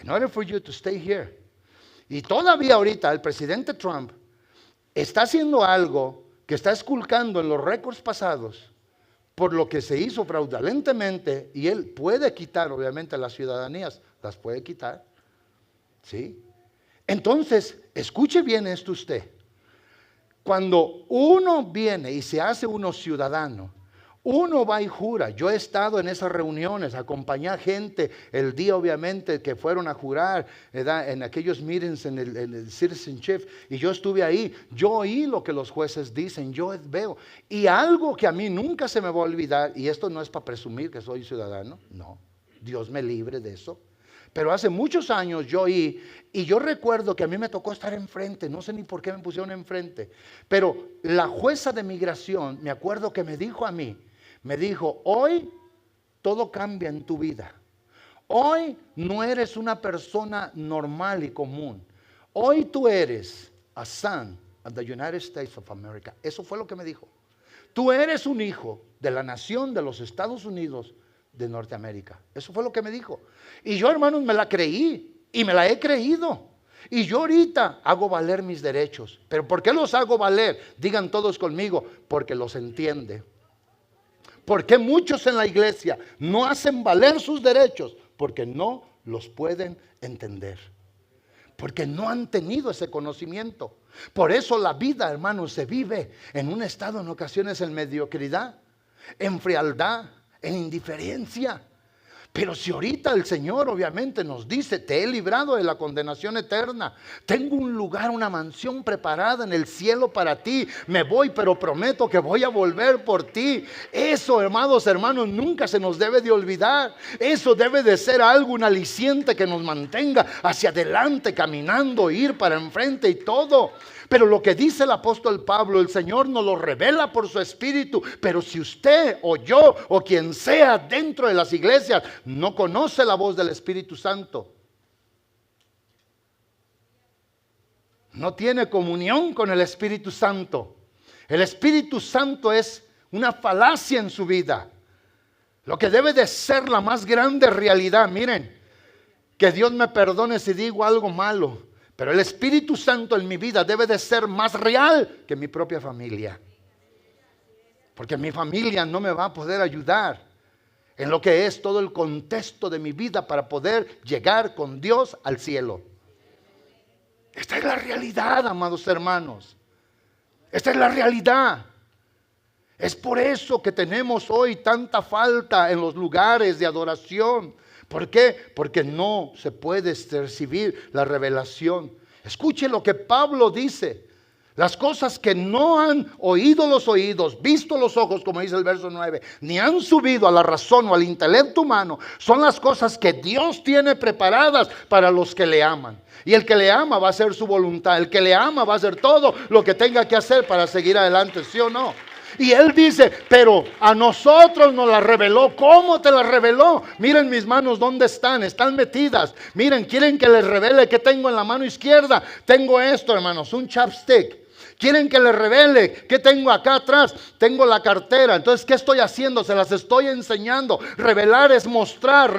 in order for you to stay here. Y todavía ahorita el presidente Trump está haciendo algo que está esculcando en los récords pasados, por lo que se hizo fraudulentemente, y él puede quitar obviamente las ciudadanías, las puede quitar, ¿sí? Entonces, escuche bien esto usted. Cuando uno viene y se hace uno ciudadano, uno va y jura. Yo he estado en esas reuniones, acompañé a gente el día obviamente que fueron a jurar, ¿verdad? En aquellos meetings en el citizenship, y yo estuve ahí, yo oí lo que los jueces dicen, yo veo, y algo que a mí nunca se me va a olvidar, y esto no es para presumir que soy ciudadano, no, Dios me libre de eso. Pero hace muchos años yo oí, y yo recuerdo que a mí me tocó estar enfrente, no sé ni por qué me pusieron enfrente, pero la jueza de migración, me acuerdo que me dijo a mí, me dijo, hoy todo cambia en tu vida. Hoy no eres una persona normal y común. Hoy tú eres a son of the United States of America. Eso fue lo que me dijo. Tú eres un hijo de la nación de los Estados Unidos de Norteamérica. Eso fue lo que me dijo. Y yo, hermanos, me la creí y me la he creído. Y yo ahorita hago valer mis derechos. ¿Pero por qué los hago valer? Digan todos conmigo, porque los entiende. ¿Por qué muchos en la iglesia no hacen valer sus derechos? Porque no los pueden entender. Porque no han tenido ese conocimiento. Por eso la vida, hermanos, se vive en un estado en ocasiones en mediocridad, en frialdad, en indiferencia. Pero si ahorita el Señor obviamente nos dice, te he librado de la condenación eterna, tengo un lugar, una mansión preparada en el cielo para ti, me voy pero prometo que voy a volver por ti. Eso, hermanos, nunca se nos debe de olvidar. Eso debe de ser algo, un aliciente que nos mantenga hacia adelante, caminando, ir para enfrente y todo. Pero lo que dice el apóstol Pablo, el Señor nos lo revela por su Espíritu. Pero si usted o yo o quien sea dentro de las iglesias no conoce la voz del Espíritu Santo, no tiene comunión con el Espíritu Santo, el Espíritu Santo es una falacia en su vida. Lo que debe de ser la más grande realidad, miren, que Dios me perdone si digo algo malo, pero el Espíritu Santo en mi vida debe de ser más real que mi propia familia. Porque mi familia no me va a poder ayudar en lo que es todo el contexto de mi vida para poder llegar con Dios al cielo. Esta es la realidad, amados hermanos. Esta es la realidad. Es por eso que tenemos hoy tanta falta en los lugares de adoración. ¿Por qué? Porque no se puede recibir la revelación. Escuche lo que Pablo dice. Las cosas que no han oído los oídos, visto los ojos, como dice el verso 9, ni han subido a la razón o al intelecto humano, son las cosas que Dios tiene preparadas para los que le aman. Y el que le ama va a hacer su voluntad. El que le ama va a hacer todo lo que tenga que hacer para seguir adelante, ¿sí o no? Y él dice, pero a nosotros nos la reveló. ¿Cómo te la reveló? Miren mis manos, ¿dónde están? Están metidas. Miren, quieren que les revele qué tengo en la mano izquierda. Tengo esto, hermanos, un chapstick. Quieren que les revele qué tengo acá atrás. Tengo la cartera. Entonces, ¿qué estoy haciendo? Se las estoy enseñando. Revelar es mostrar.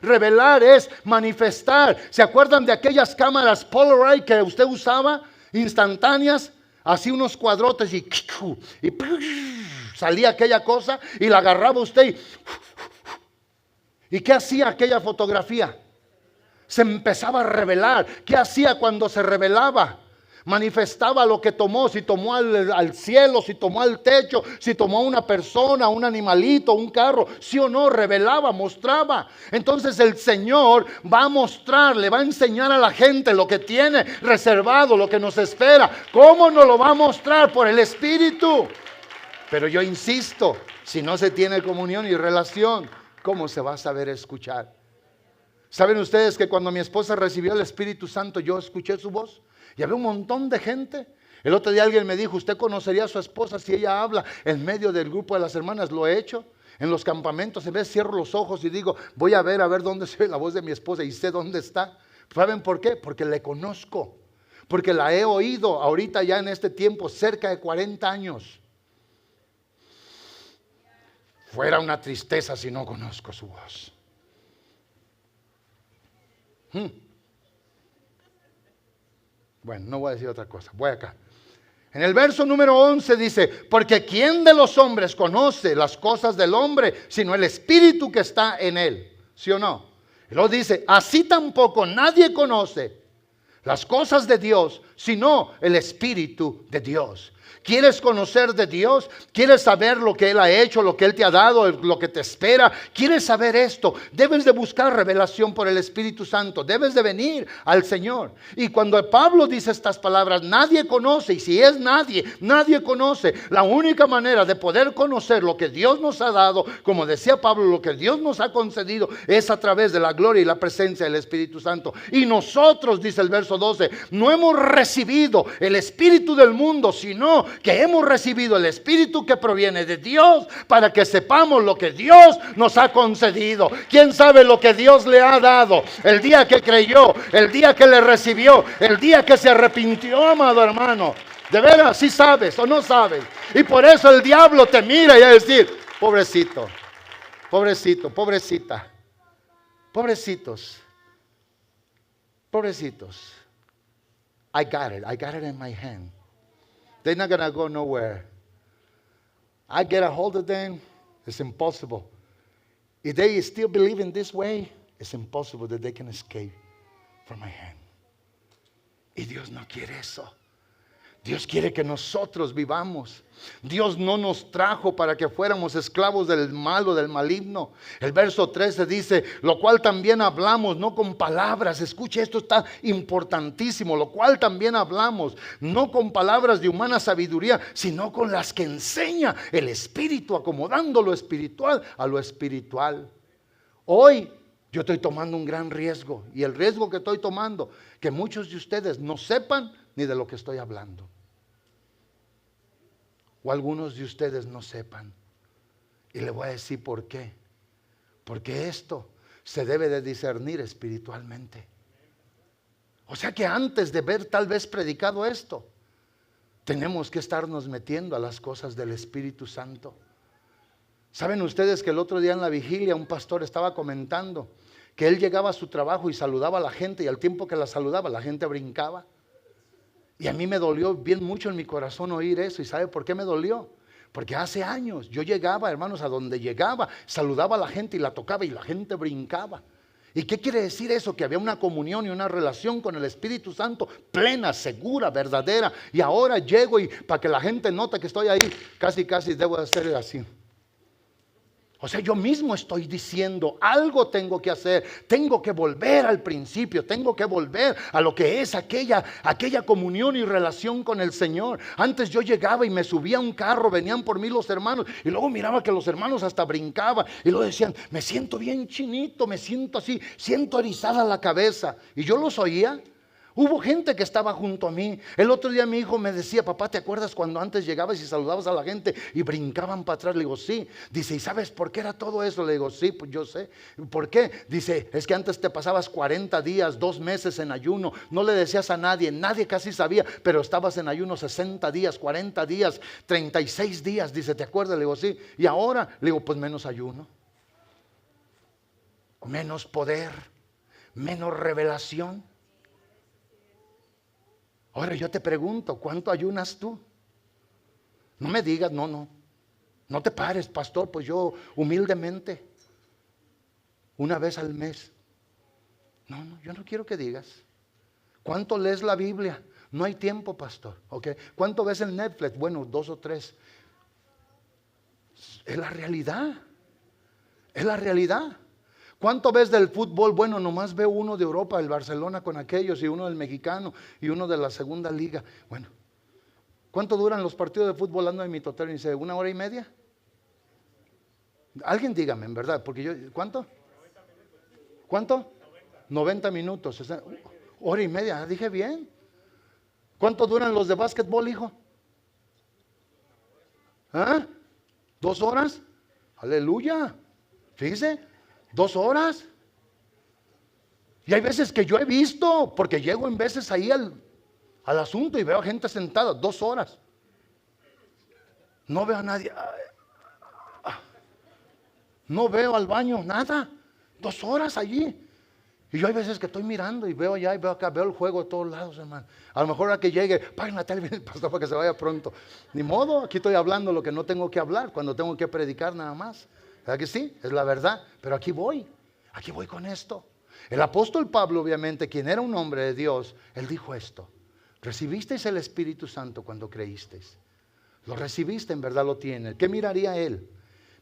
Revelar es manifestar. ¿Se acuerdan de aquellas cámaras Polaroid que usted usaba? Instantáneas. Así unos cuadrotes y salía aquella cosa y la agarraba usted. ¿Y qué hacía aquella fotografía? Se empezaba a revelar. ¿Qué hacía cuando se revelaba? Manifestaba lo que tomó, si tomó al cielo, si tomó al techo, si tomó a una persona, un animalito, un carro, sí o no, revelaba, mostraba. Entonces el Señor va a mostrar, le va a enseñar a la gente lo que tiene reservado, lo que nos espera. ¿Cómo nos lo va a mostrar? Por el Espíritu. Pero yo insisto, si no se tiene comunión y relación, ¿cómo se va a saber escuchar? ¿Saben ustedes que cuando mi esposa recibió el Espíritu Santo, yo escuché su voz? Y había un montón de gente. El otro día alguien me dijo, ¿usted conocería a su esposa si ella habla en medio del grupo de las hermanas? Lo he hecho. En los campamentos, en vez cierro los ojos y digo, voy a ver dónde se ve la voz de mi esposa y sé dónde está. ¿Saben por qué? Porque le conozco. Porque la he oído ahorita ya en este tiempo, cerca de 40 años. Fuera una tristeza si no conozco su voz. Bueno, no voy a decir otra cosa, voy acá. En el verso número 11 dice, porque ¿quién de los hombres conoce las cosas del hombre, sino el espíritu que está en él? ¿Sí o no? Y luego dice, así tampoco nadie conoce las cosas de Dios, sino el espíritu de Dios. ¿Quieres conocer de Dios? ¿Quieres saber lo que Él ha hecho, lo que Él te ha dado, lo que te espera? ¿Quieres saber esto? Debes de buscar revelación por el Espíritu Santo. Debes de venir al Señor. Y cuando Pablo dice estas palabras, nadie conoce. Y si es nadie, nadie conoce. La única manera de poder conocer lo que Dios nos ha dado, como decía Pablo, lo que Dios nos ha concedido, es a través de la gloria y la presencia del Espíritu Santo. Y nosotros, dice el verso 12, no hemos recibido el Espíritu del mundo, sino que hemos recibido el Espíritu que proviene de Dios, para que sepamos lo que Dios nos ha concedido. ¿Quién sabe lo que Dios le ha dado? El día que creyó, el día que le recibió, el día que se arrepintió, amado hermano. De veras, si sabes o no sabes. Y por eso el diablo te mira y a decir, pobrecito, pobrecito, pobrecita, pobrecitos, pobrecitos. I got it in my hand. They're not going to go nowhere. I get a hold of them, it's impossible. If they still believe in this way, it's impossible that they can escape from my hand. Y Dios no quiere eso. Dios quiere que nosotros vivamos. Dios no nos trajo para que fuéramos esclavos del malo, del maligno. El verso 13 dice, lo cual también hablamos, no con palabras. Escuche, esto está importantísimo. Lo cual también hablamos, no con palabras de humana sabiduría, sino con las que enseña el Espíritu, acomodando lo espiritual a lo espiritual. Hoy yo estoy tomando un gran riesgo. Y el riesgo que estoy tomando, que muchos de ustedes no sepan ni de lo que estoy hablando. O algunos de ustedes no sepan. Y le voy a decir por qué. Porque esto se debe de discernir espiritualmente. O sea que antes de ver tal vez predicado esto, tenemos que estarnos metiendo a las cosas del Espíritu Santo. ¿Saben ustedes que el otro día en la vigilia un pastor estaba comentando que él llegaba a su trabajo y saludaba a la gente, y al tiempo que la saludaba la gente brincaba? Y a mí me dolió bien mucho en mi corazón oír eso. ¿Y sabe por qué me dolió? Porque hace años yo llegaba, hermanos, a donde llegaba, saludaba a la gente y la tocaba y la gente brincaba. ¿Y qué quiere decir eso? Que había una comunión y una relación con el Espíritu Santo plena, segura, verdadera. Y ahora llego y para que la gente note que estoy ahí, casi debo hacer así. O sea, yo mismo estoy diciendo, algo tengo que hacer, tengo que volver al principio, tengo que volver a lo que es aquella comunión y relación con el Señor. Antes yo llegaba y me subía a un carro, venían por mí los hermanos, y luego miraba que los hermanos hasta brincaban, y luego decían, me siento bien chinito, me siento así, siento erizada la cabeza, y yo los oía. Hubo gente que estaba junto a mí. El otro día mi hijo me decía, papá, ¿te acuerdas cuando antes llegabas y saludabas a la gente y brincaban para atrás? Le digo, sí. Dice, ¿y sabes por qué era todo eso? Le digo, sí, pues yo sé. ¿Por qué? Dice, es que antes te pasabas 40 días, 2 meses en ayuno. No le decías a nadie, nadie casi sabía, pero estabas en ayuno 60 días, 40 días, 36 días. Dice, ¿te acuerdas? Le digo, sí. Y ahora, le digo, pues menos ayuno, menos poder, menos revelación. Ahora yo te pregunto, ¿cuánto ayunas tú? No me digas, no te pares, pastor, pues yo humildemente, una vez al mes. No, yo no quiero que digas. ¿Cuánto lees la Biblia? No hay tiempo, pastor. ¿Okay? ¿Cuánto ves en Netflix? Bueno, 2 o 3. Es la realidad. Es la realidad. ¿Cuánto ves del fútbol? Bueno, nomás veo uno de Europa, el Barcelona con aquellos, y uno del mexicano, y uno de la segunda liga. Bueno, ¿cuánto duran los partidos de fútbol? Ando en mi total y dice, ¿1 hora y media? Alguien dígame, en verdad, porque yo, ¿cuánto? ¿Cuánto? 90 minutos. 1 hora y media, dije bien. ¿Cuánto duran los de básquetbol, hijo? ¿Ah? 2 horas. Aleluya. Fíjese. 2 horas. Y hay veces que yo he visto, porque llego en veces ahí al asunto y veo a gente sentada 2 horas. No veo a nadie. No veo al baño, nada. 2 horas allí. Y yo hay veces que estoy mirando y veo allá y veo acá, veo el juego de todos lados, hermano. A lo mejor a que llegue, paguen la tele, el pastor para que se vaya pronto. Ni modo, aquí estoy hablando lo que no tengo que hablar, cuando tengo que predicar nada más. ¿Verdad que sí? Es la verdad, pero aquí voy con esto. El apóstol Pablo, obviamente, quien era un hombre de Dios, él dijo esto: recibisteis el Espíritu Santo cuando creísteis. Lo recibiste, en verdad lo tiene. ¿Qué miraría él?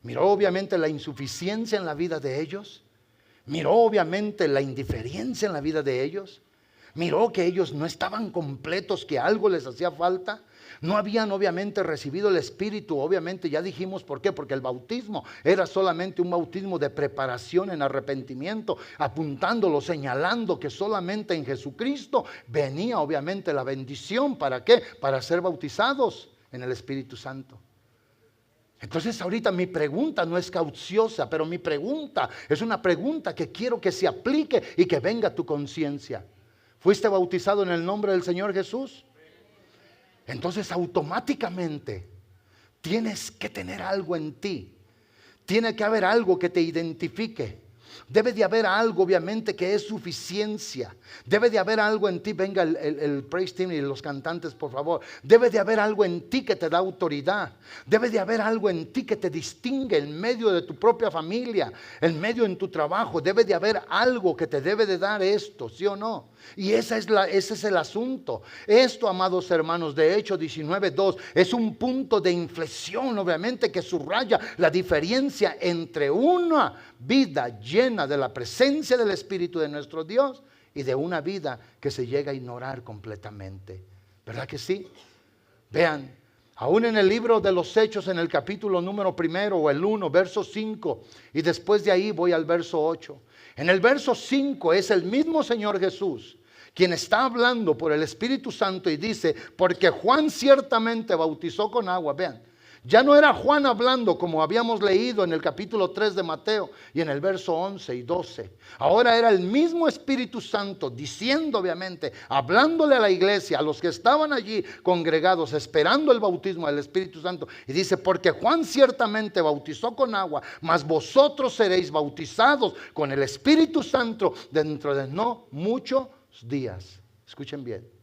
Miró obviamente la insuficiencia en la vida de ellos. Miró obviamente la indiferencia en la vida de ellos. Miró que ellos no estaban completos, que algo les hacía falta. No habían obviamente recibido el Espíritu, obviamente ya dijimos por qué, porque el bautismo era solamente un bautismo de preparación en arrepentimiento, apuntándolo, señalando que solamente en Jesucristo venía obviamente la bendición. ¿Para qué? Para ser bautizados en el Espíritu Santo. Entonces ahorita mi pregunta no es cauciosa, pero mi pregunta es una pregunta que quiero que se aplique y que venga a tu conciencia. ¿Fuiste bautizado en el nombre del Señor Jesús? Entonces automáticamente tienes que tener algo en ti. Tiene que haber algo que te identifique. Debe de haber algo obviamente que es suficiencia. Debe de haber algo en ti. Venga el praise team y los cantantes, por favor. Debe de haber algo en ti que te da autoridad. Debe de haber algo en ti que te distingue en medio de tu propia familia, en medio en tu trabajo. Debe de haber algo que te debe de dar esto, ¿sí o no? Y ese es el asunto. Esto, amados hermanos, de Hechos 19:2 es un punto de inflexión, obviamente, que subraya la diferencia entre una vida llena de la presencia del Espíritu de nuestro Dios y de una vida que se llega a ignorar completamente. ¿Verdad que sí? Vean, aún en el libro de los Hechos, en el capítulo número 1 o el 1, verso 5, y después de ahí voy al verso 8. En el verso 5 es el mismo Señor Jesús quien está hablando por el Espíritu Santo y dice: porque Juan ciertamente bautizó con agua. Vean, ya no era Juan hablando como habíamos leído en el capítulo 3 de Mateo y en el verso 11 y 12. Ahora era el mismo Espíritu Santo diciendo, obviamente, hablándole a la iglesia, a los que estaban allí congregados esperando el bautismo del Espíritu Santo. Y dice: porque Juan ciertamente bautizó con agua, mas vosotros seréis bautizados con el Espíritu Santo dentro de no muchos días. Escuchen bien.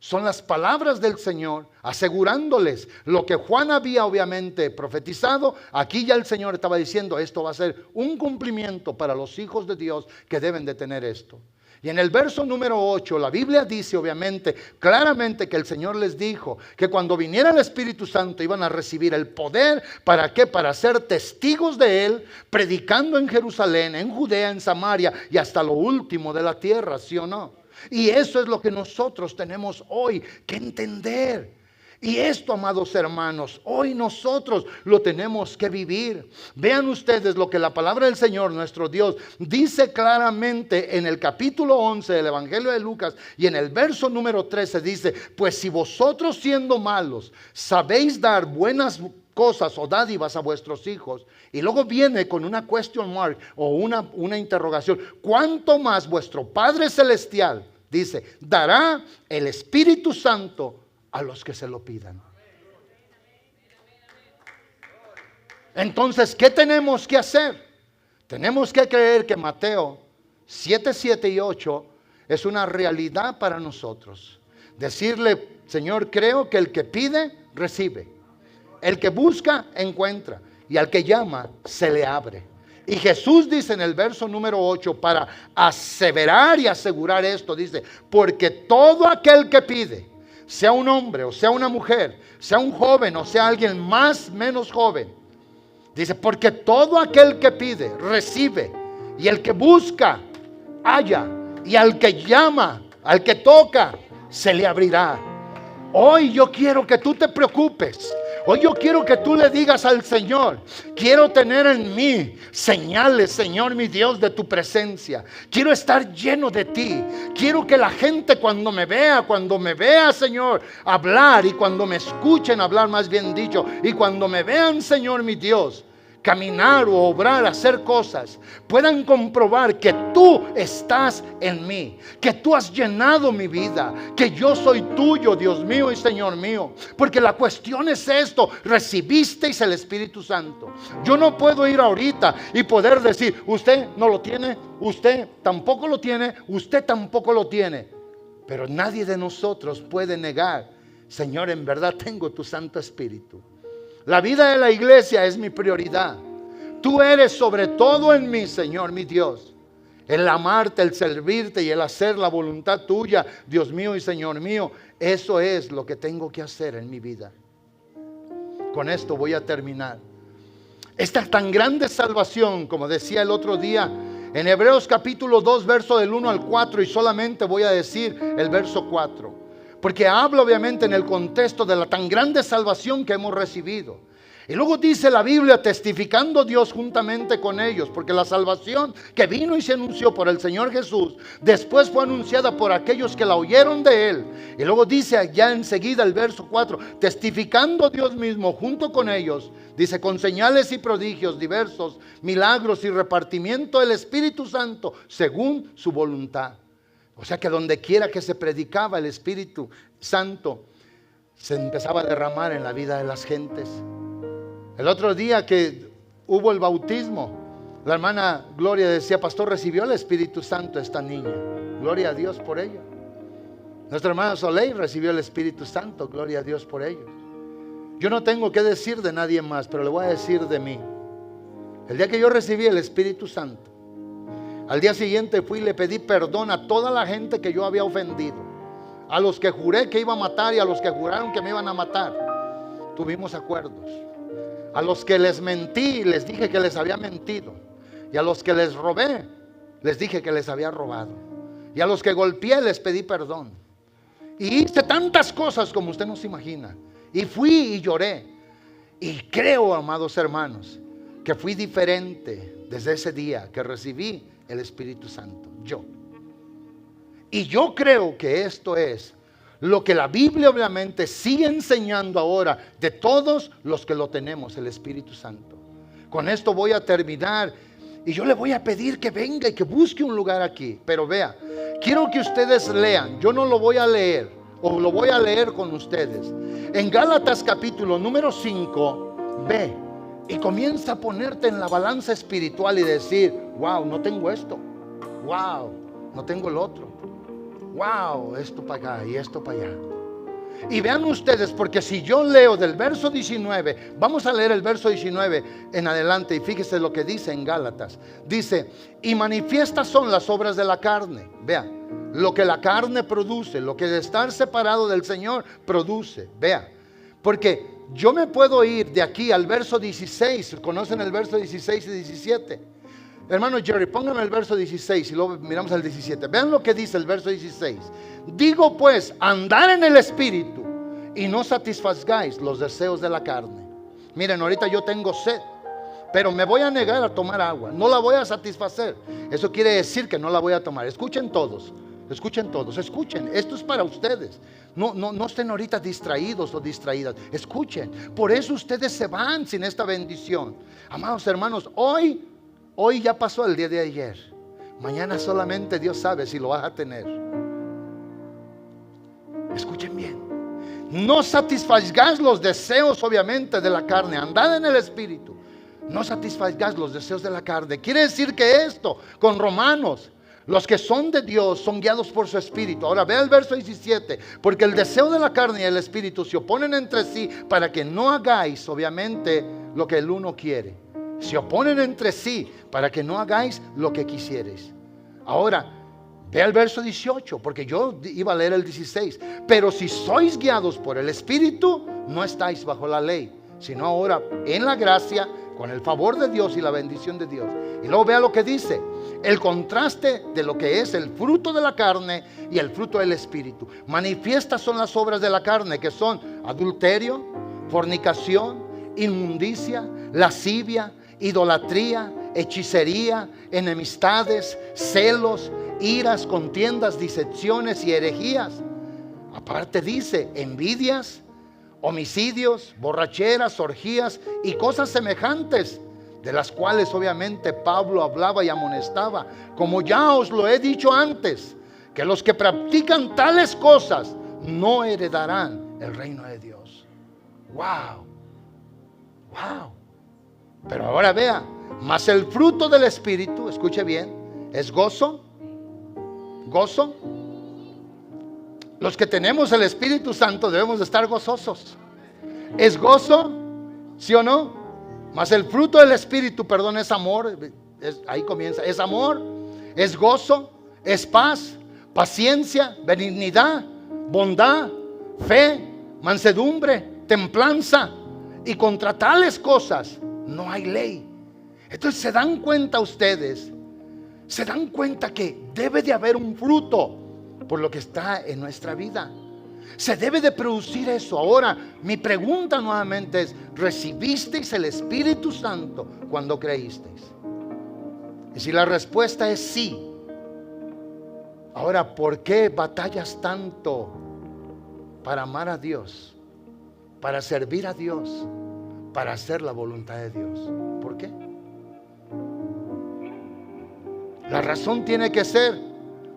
Son las palabras del Señor asegurándoles lo que Juan había obviamente profetizado. Aquí ya el Señor estaba diciendo: esto va a ser un cumplimiento para los hijos de Dios que deben de tener esto. Y en el verso número 8 la Biblia dice obviamente claramente que el Señor les dijo que cuando viniera el Espíritu Santo iban a recibir el poder. ¿Para qué? Para ser testigos de Él, predicando en Jerusalén, en Judea, en Samaria y hasta lo último de la tierra, ¿sí o no? Y eso es lo que nosotros tenemos hoy que entender. Y esto, amados hermanos, hoy nosotros lo tenemos que vivir. Vean ustedes lo que la palabra del Señor, nuestro Dios, dice claramente en el capítulo 11 del Evangelio de Lucas y en el verso número 13 dice: pues si vosotros siendo malos sabéis dar buenas cosas o dádivas a vuestros hijos. Y luego viene con una question mark o una interrogación: ¿cuánto más vuestro Padre Celestial, dice, dará el Espíritu Santo a los que se lo pidan? Entonces, ¿qué tenemos que hacer? Tenemos que creer que Mateo 7, 7 y 8 es una realidad para nosotros. Decirle: Señor, creo que el que pide, recibe. El que busca, encuentra. Y al que llama, se le abre. Y Jesús dice en el verso número 8, para aseverar y asegurar esto, dice: porque todo aquel que pide, sea un hombre o sea una mujer, sea un joven o sea alguien más menos joven, dice: porque todo aquel que pide, recibe. Y el que busca, halla. Y al que llama, al que toca, se le abrirá. Hoy yo quiero que tú te preocupes. Hoy yo quiero que tú le digas al Señor: quiero tener en mí señales, Señor mi Dios, de tu presencia. Quiero estar lleno de ti. Quiero que la gente cuando me vea, Señor, hablar, y cuando me escuchen hablar, más bien dicho, y cuando me vean, Señor mi Dios, caminar o obrar, hacer cosas, puedan comprobar que tú estás en mí, que tú has llenado mi vida, que yo soy tuyo, Dios mío y Señor mío. Porque la cuestión es esto: recibisteis el Espíritu Santo. Yo no puedo ir ahorita y poder decir: usted no lo tiene, usted tampoco lo tiene, usted tampoco lo tiene. Pero nadie de nosotros puede negar: Señor, en verdad tengo tu Santo Espíritu. La vida de la iglesia es mi prioridad. Tú eres sobre todo en mí, Señor, mi Dios. El amarte, el servirte y el hacer la voluntad tuya, Dios mío y Señor mío, eso es lo que tengo que hacer en mi vida. Con esto voy a terminar. Esta tan grande salvación, como decía el otro día, en Hebreos capítulo 2, verso del 1 al 4, y solamente voy a decir el verso 4. Porque habla obviamente en el contexto de la tan grande salvación que hemos recibido. Y luego dice la Biblia: testificando Dios juntamente con ellos, porque la salvación que vino y se anunció por el Señor Jesús, después fue anunciada por aquellos que la oyeron de Él. Y luego dice allá enseguida el verso 4, testificando Dios mismo junto con ellos, dice: con señales y prodigios diversos, milagros y repartimiento del Espíritu Santo, según su voluntad. O sea que donde quiera que se predicaba, el Espíritu Santo se empezaba a derramar en la vida de las gentes. El otro día que hubo el bautismo, la hermana Gloria decía: pastor, recibió el Espíritu Santo esta niña. Gloria a Dios por ella. Nuestra hermana Soleil recibió el Espíritu Santo. Gloria a Dios por ellos. Yo no tengo que decir de nadie más, pero le voy a decir de mí. El día que yo recibí el Espíritu Santo, al día siguiente fui y le pedí perdón a toda la gente que yo había ofendido, a los que juré que iba a matar y a los que juraron que me iban a matar. Tuvimos acuerdos. A los que les mentí, les dije que les había mentido. Y a los que les robé, les dije que les había robado. Y a los que golpeé, les pedí perdón. Y hice tantas cosas como usted no se imagina. Y fui y lloré. Y creo, amados hermanos, que fui diferente desde ese día que recibí el Espíritu Santo. Y yo creo que esto es lo que la Biblia obviamente sigue enseñando ahora de todos los que lo tenemos, el Espíritu Santo. Con esto voy a terminar y yo le voy a pedir que venga y que busque un lugar aquí. Pero vea, quiero que ustedes lean, yo no lo voy a leer, o lo voy a leer con ustedes. En Gálatas capítulo número 5, ve y comienza a ponerte en la balanza espiritual y decir: wow, no tengo esto, wow, no tengo el otro, wow, esto para acá y esto para allá. Y vean ustedes, porque si yo leo del verso 19, vamos a leer el verso 19 en adelante, y fíjese lo que dice en Gálatas. Dice: y manifiestas son las obras de la carne. Vean, lo que la carne produce, lo que de estar separado del Señor produce. Vean, porque yo me puedo ir de aquí al verso 16. ¿Conocen el verso 16 y 17? Hermano Jerry, póngame el verso 16 y luego miramos al 17. Vean lo que dice el verso 16. Digo pues, andar en el Espíritu y no satisfagáis los deseos de la carne. Miren, ahorita yo tengo sed, pero me voy a negar a tomar agua. No la voy a satisfacer. Eso quiere decir que no la voy a tomar. Escuchen todos. Escuchen todos, escuchen, esto es para ustedes. No estén ahorita distraídos o distraídas. Escuchen, por eso ustedes se van sin esta bendición. Amados hermanos, hoy ya pasó el día de ayer. Mañana solamente Dios sabe si lo vas a tener. Escuchen bien. No satisfagáis los deseos obviamente de la carne. Andad en el Espíritu. No satisfagáis los deseos de la carne. Quiere decir que esto, con Romanos, los que son de Dios son guiados por su Espíritu. Ahora vea el verso 17. Porque el deseo de la carne y el Espíritu se oponen entre sí para que no hagáis obviamente lo que el uno quiere. Se oponen entre sí para que no hagáis lo que quisierais. Ahora vea el verso 18, porque yo iba a leer el 16. Pero si sois guiados por el Espíritu, no estáis bajo la ley, sino ahora en la gracia, con el favor de Dios y la bendición de Dios. Y luego vea lo que dice: el contraste de lo que es el fruto de la carne y el fruto del Espíritu. Manifiestas son las obras de la carne, que son adulterio, fornicación, inmundicia, lascivia, idolatría, hechicería, enemistades, celos, iras, contiendas, disensiones y herejías. Aparte dice: envidias, homicidios, borracheras, orgías y cosas semejantes, de las cuales obviamente Pablo hablaba y amonestaba, como ya os lo he dicho antes, que los que practican tales cosas no heredarán el reino de Dios. Wow, wow. Pero ahora vea, mas el fruto del Espíritu, escuche bien, es gozo. Gozo. Los que tenemos el Espíritu Santo debemos de estar gozosos. Es gozo, ¿sí o no? Mas el fruto del Espíritu, perdón, es amor. Ahí comienza, es amor, es gozo, es paz, paciencia, benignidad, bondad, fe, mansedumbre, templanza. Y contra tales cosas no hay ley. Entonces se dan cuenta ustedes, se dan cuenta que debe de haber un fruto por lo que está en nuestra vida. Se debe de producir eso. Ahora, mi pregunta nuevamente es: ¿recibisteis el Espíritu Santo cuando creísteis? Y si la respuesta es sí, ahora, ¿por qué batallas tanto para amar a Dios, para servir a Dios, para hacer la voluntad de Dios? ¿Por qué? La razón tiene que ser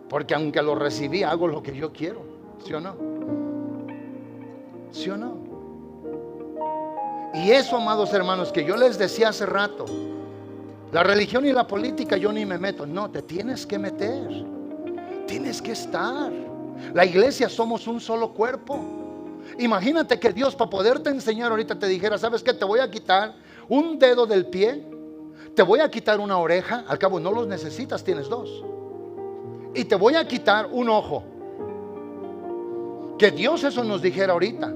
porque aunque lo recibí, hago lo que yo quiero. ¿Sí o no? ¿Sí o no? Y eso, amados hermanos, que yo les decía hace rato, la religión y la política yo ni me meto. No, te tienes que meter. Tienes que estar. La iglesia somos un solo cuerpo. Imagínate que Dios, para poderte enseñar ahorita, te dijera: ¿sabes qué? Te voy a quitar un dedo del pie, te voy a quitar una oreja. Al cabo no los necesitas, tienes dos. Y te voy a quitar un ojo. Que Dios eso nos dijera ahorita,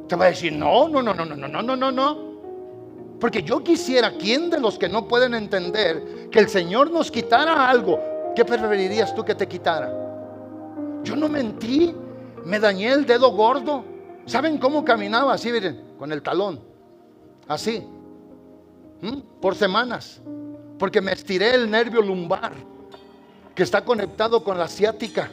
te va a decir: no. Porque yo quisiera, ¿quién de los que no pueden entender que el Señor nos quitara algo? ¿Qué preferirías tú que te quitara? Yo no mentí, me dañé el dedo gordo. ¿Saben cómo caminaba? Así, miren, con el talón, así, por semanas, porque me estiré el nervio lumbar, que está conectado con la ciática.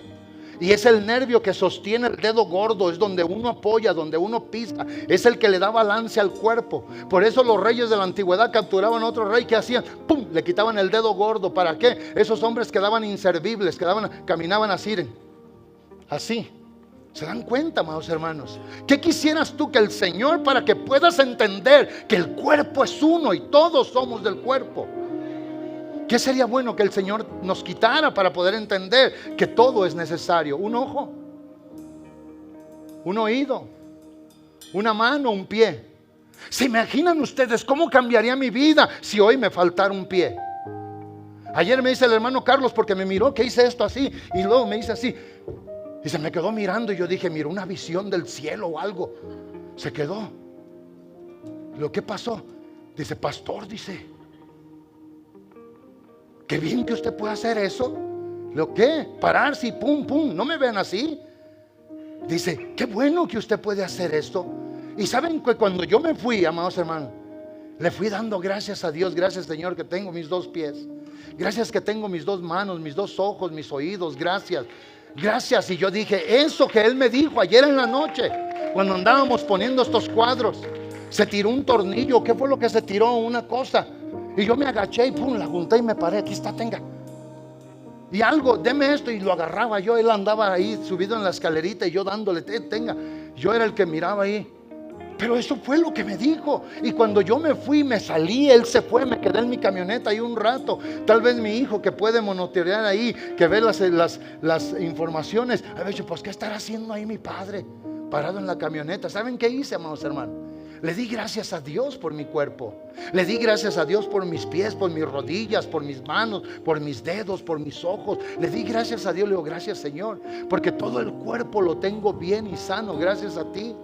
Y es el nervio que sostiene el dedo gordo, es donde uno apoya, donde uno pisa, es el que le da balance al cuerpo. Por eso los reyes de la antigüedad capturaban a otro rey, ¿qué hacían? ¡Pum! Le quitaban el dedo gordo. ¿Para qué? Esos hombres quedaban inservibles, caminaban así. Así. ¿Se dan cuenta, amados hermanos? ¿Qué quisieras tú que el Señor, para que puedas entender que el cuerpo es uno y todos somos del cuerpo? ¿Qué sería bueno que el Señor nos quitara para poder entender que todo es necesario? Un ojo, un oído, una mano, un pie. ¿Se imaginan ustedes cómo cambiaría mi vida si hoy me faltara un pie? Ayer me dice el hermano Carlos, porque me miró que hice esto así, y luego me hice así, y se me quedó mirando, y yo dije: mira, una visión del cielo o algo. Se quedó. ¿Lo que pasó? Dice: pastor, dice, qué bien que usted pueda hacer eso. ¿Lo qué? Pararse y pum, pum. No me ven así. Dice: qué bueno que usted puede hacer esto. Y saben que cuando yo me fui, amados hermanos, le fui dando gracias a Dios. Gracias, Señor, que tengo mis dos pies. Gracias que tengo mis dos manos, mis dos ojos, mis oídos. Gracias. Gracias. Y yo dije: eso que Él me dijo ayer en la noche, cuando andábamos poniendo estos cuadros, se tiró un tornillo. ¿Qué fue lo que se tiró? Una cosa. Y yo me agaché y pum, la junté y me paré. Aquí está, tenga. Y algo, deme esto. Y lo agarraba yo. Él andaba ahí subido en la escalerita y yo dándole, tenga. Yo era el que miraba ahí. Pero eso fue lo que me dijo. Y cuando yo me fui, me salí, él se fue, me quedé en mi camioneta ahí un rato. Tal vez mi hijo, que puede monitorear ahí, que ve las informaciones, a ver, pues ¿qué estará haciendo ahí mi padre? Parado en la camioneta. ¿Saben qué hice, amados hermanos? Le di gracias a Dios por mi cuerpo. Le di gracias a Dios por mis pies, por mis rodillas, por mis manos, por mis dedos, por mis ojos. Le di gracias a Dios. Le digo: gracias, Señor, porque todo el cuerpo lo tengo bien y sano gracias a ti.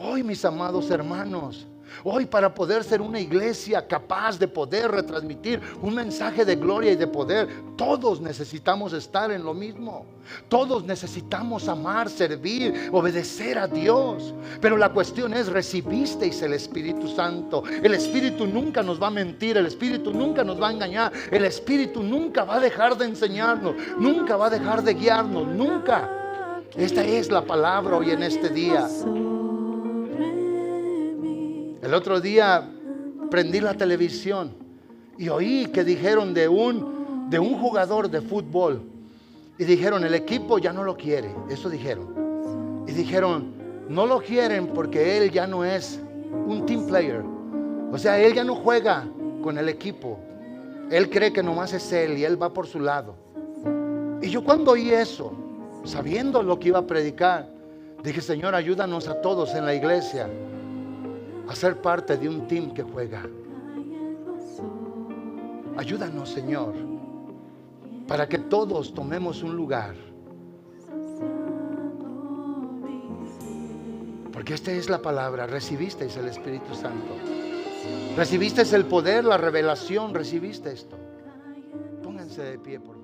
Hoy, mis amados hermanos, hoy, para poder ser una iglesia capaz de poder retransmitir un mensaje de gloria y de poder, todos necesitamos estar en lo mismo. Todos necesitamos amar, servir, obedecer a Dios. Pero la cuestión es: ¿recibisteis el Espíritu Santo? El Espíritu nunca nos va a mentir, el Espíritu nunca nos va a engañar, el Espíritu nunca va a dejar de enseñarnos, nunca va a dejar de guiarnos, nunca. Esta es la palabra hoy en este día. El otro día prendí la televisión Y oí que dijeron de un jugador de fútbol. Y dijeron, el equipo ya no lo quiere. Eso dijeron. Y dijeron, no lo quieren porque él ya no es un team player. O sea, él ya no juega con el equipo. Él cree que nomás es él y él va por su lado. Y yo cuando oí eso, sabiendo lo que iba a predicar, dije, Señor, ayúdanos a todos en la iglesia a ser parte de un team que juega. Ayúdanos, Señor, para que todos tomemos un lugar. Porque esta es la palabra. Recibisteis el Espíritu Santo. Recibisteis el poder, la revelación. Recibiste esto. Pónganse de pie, por favor.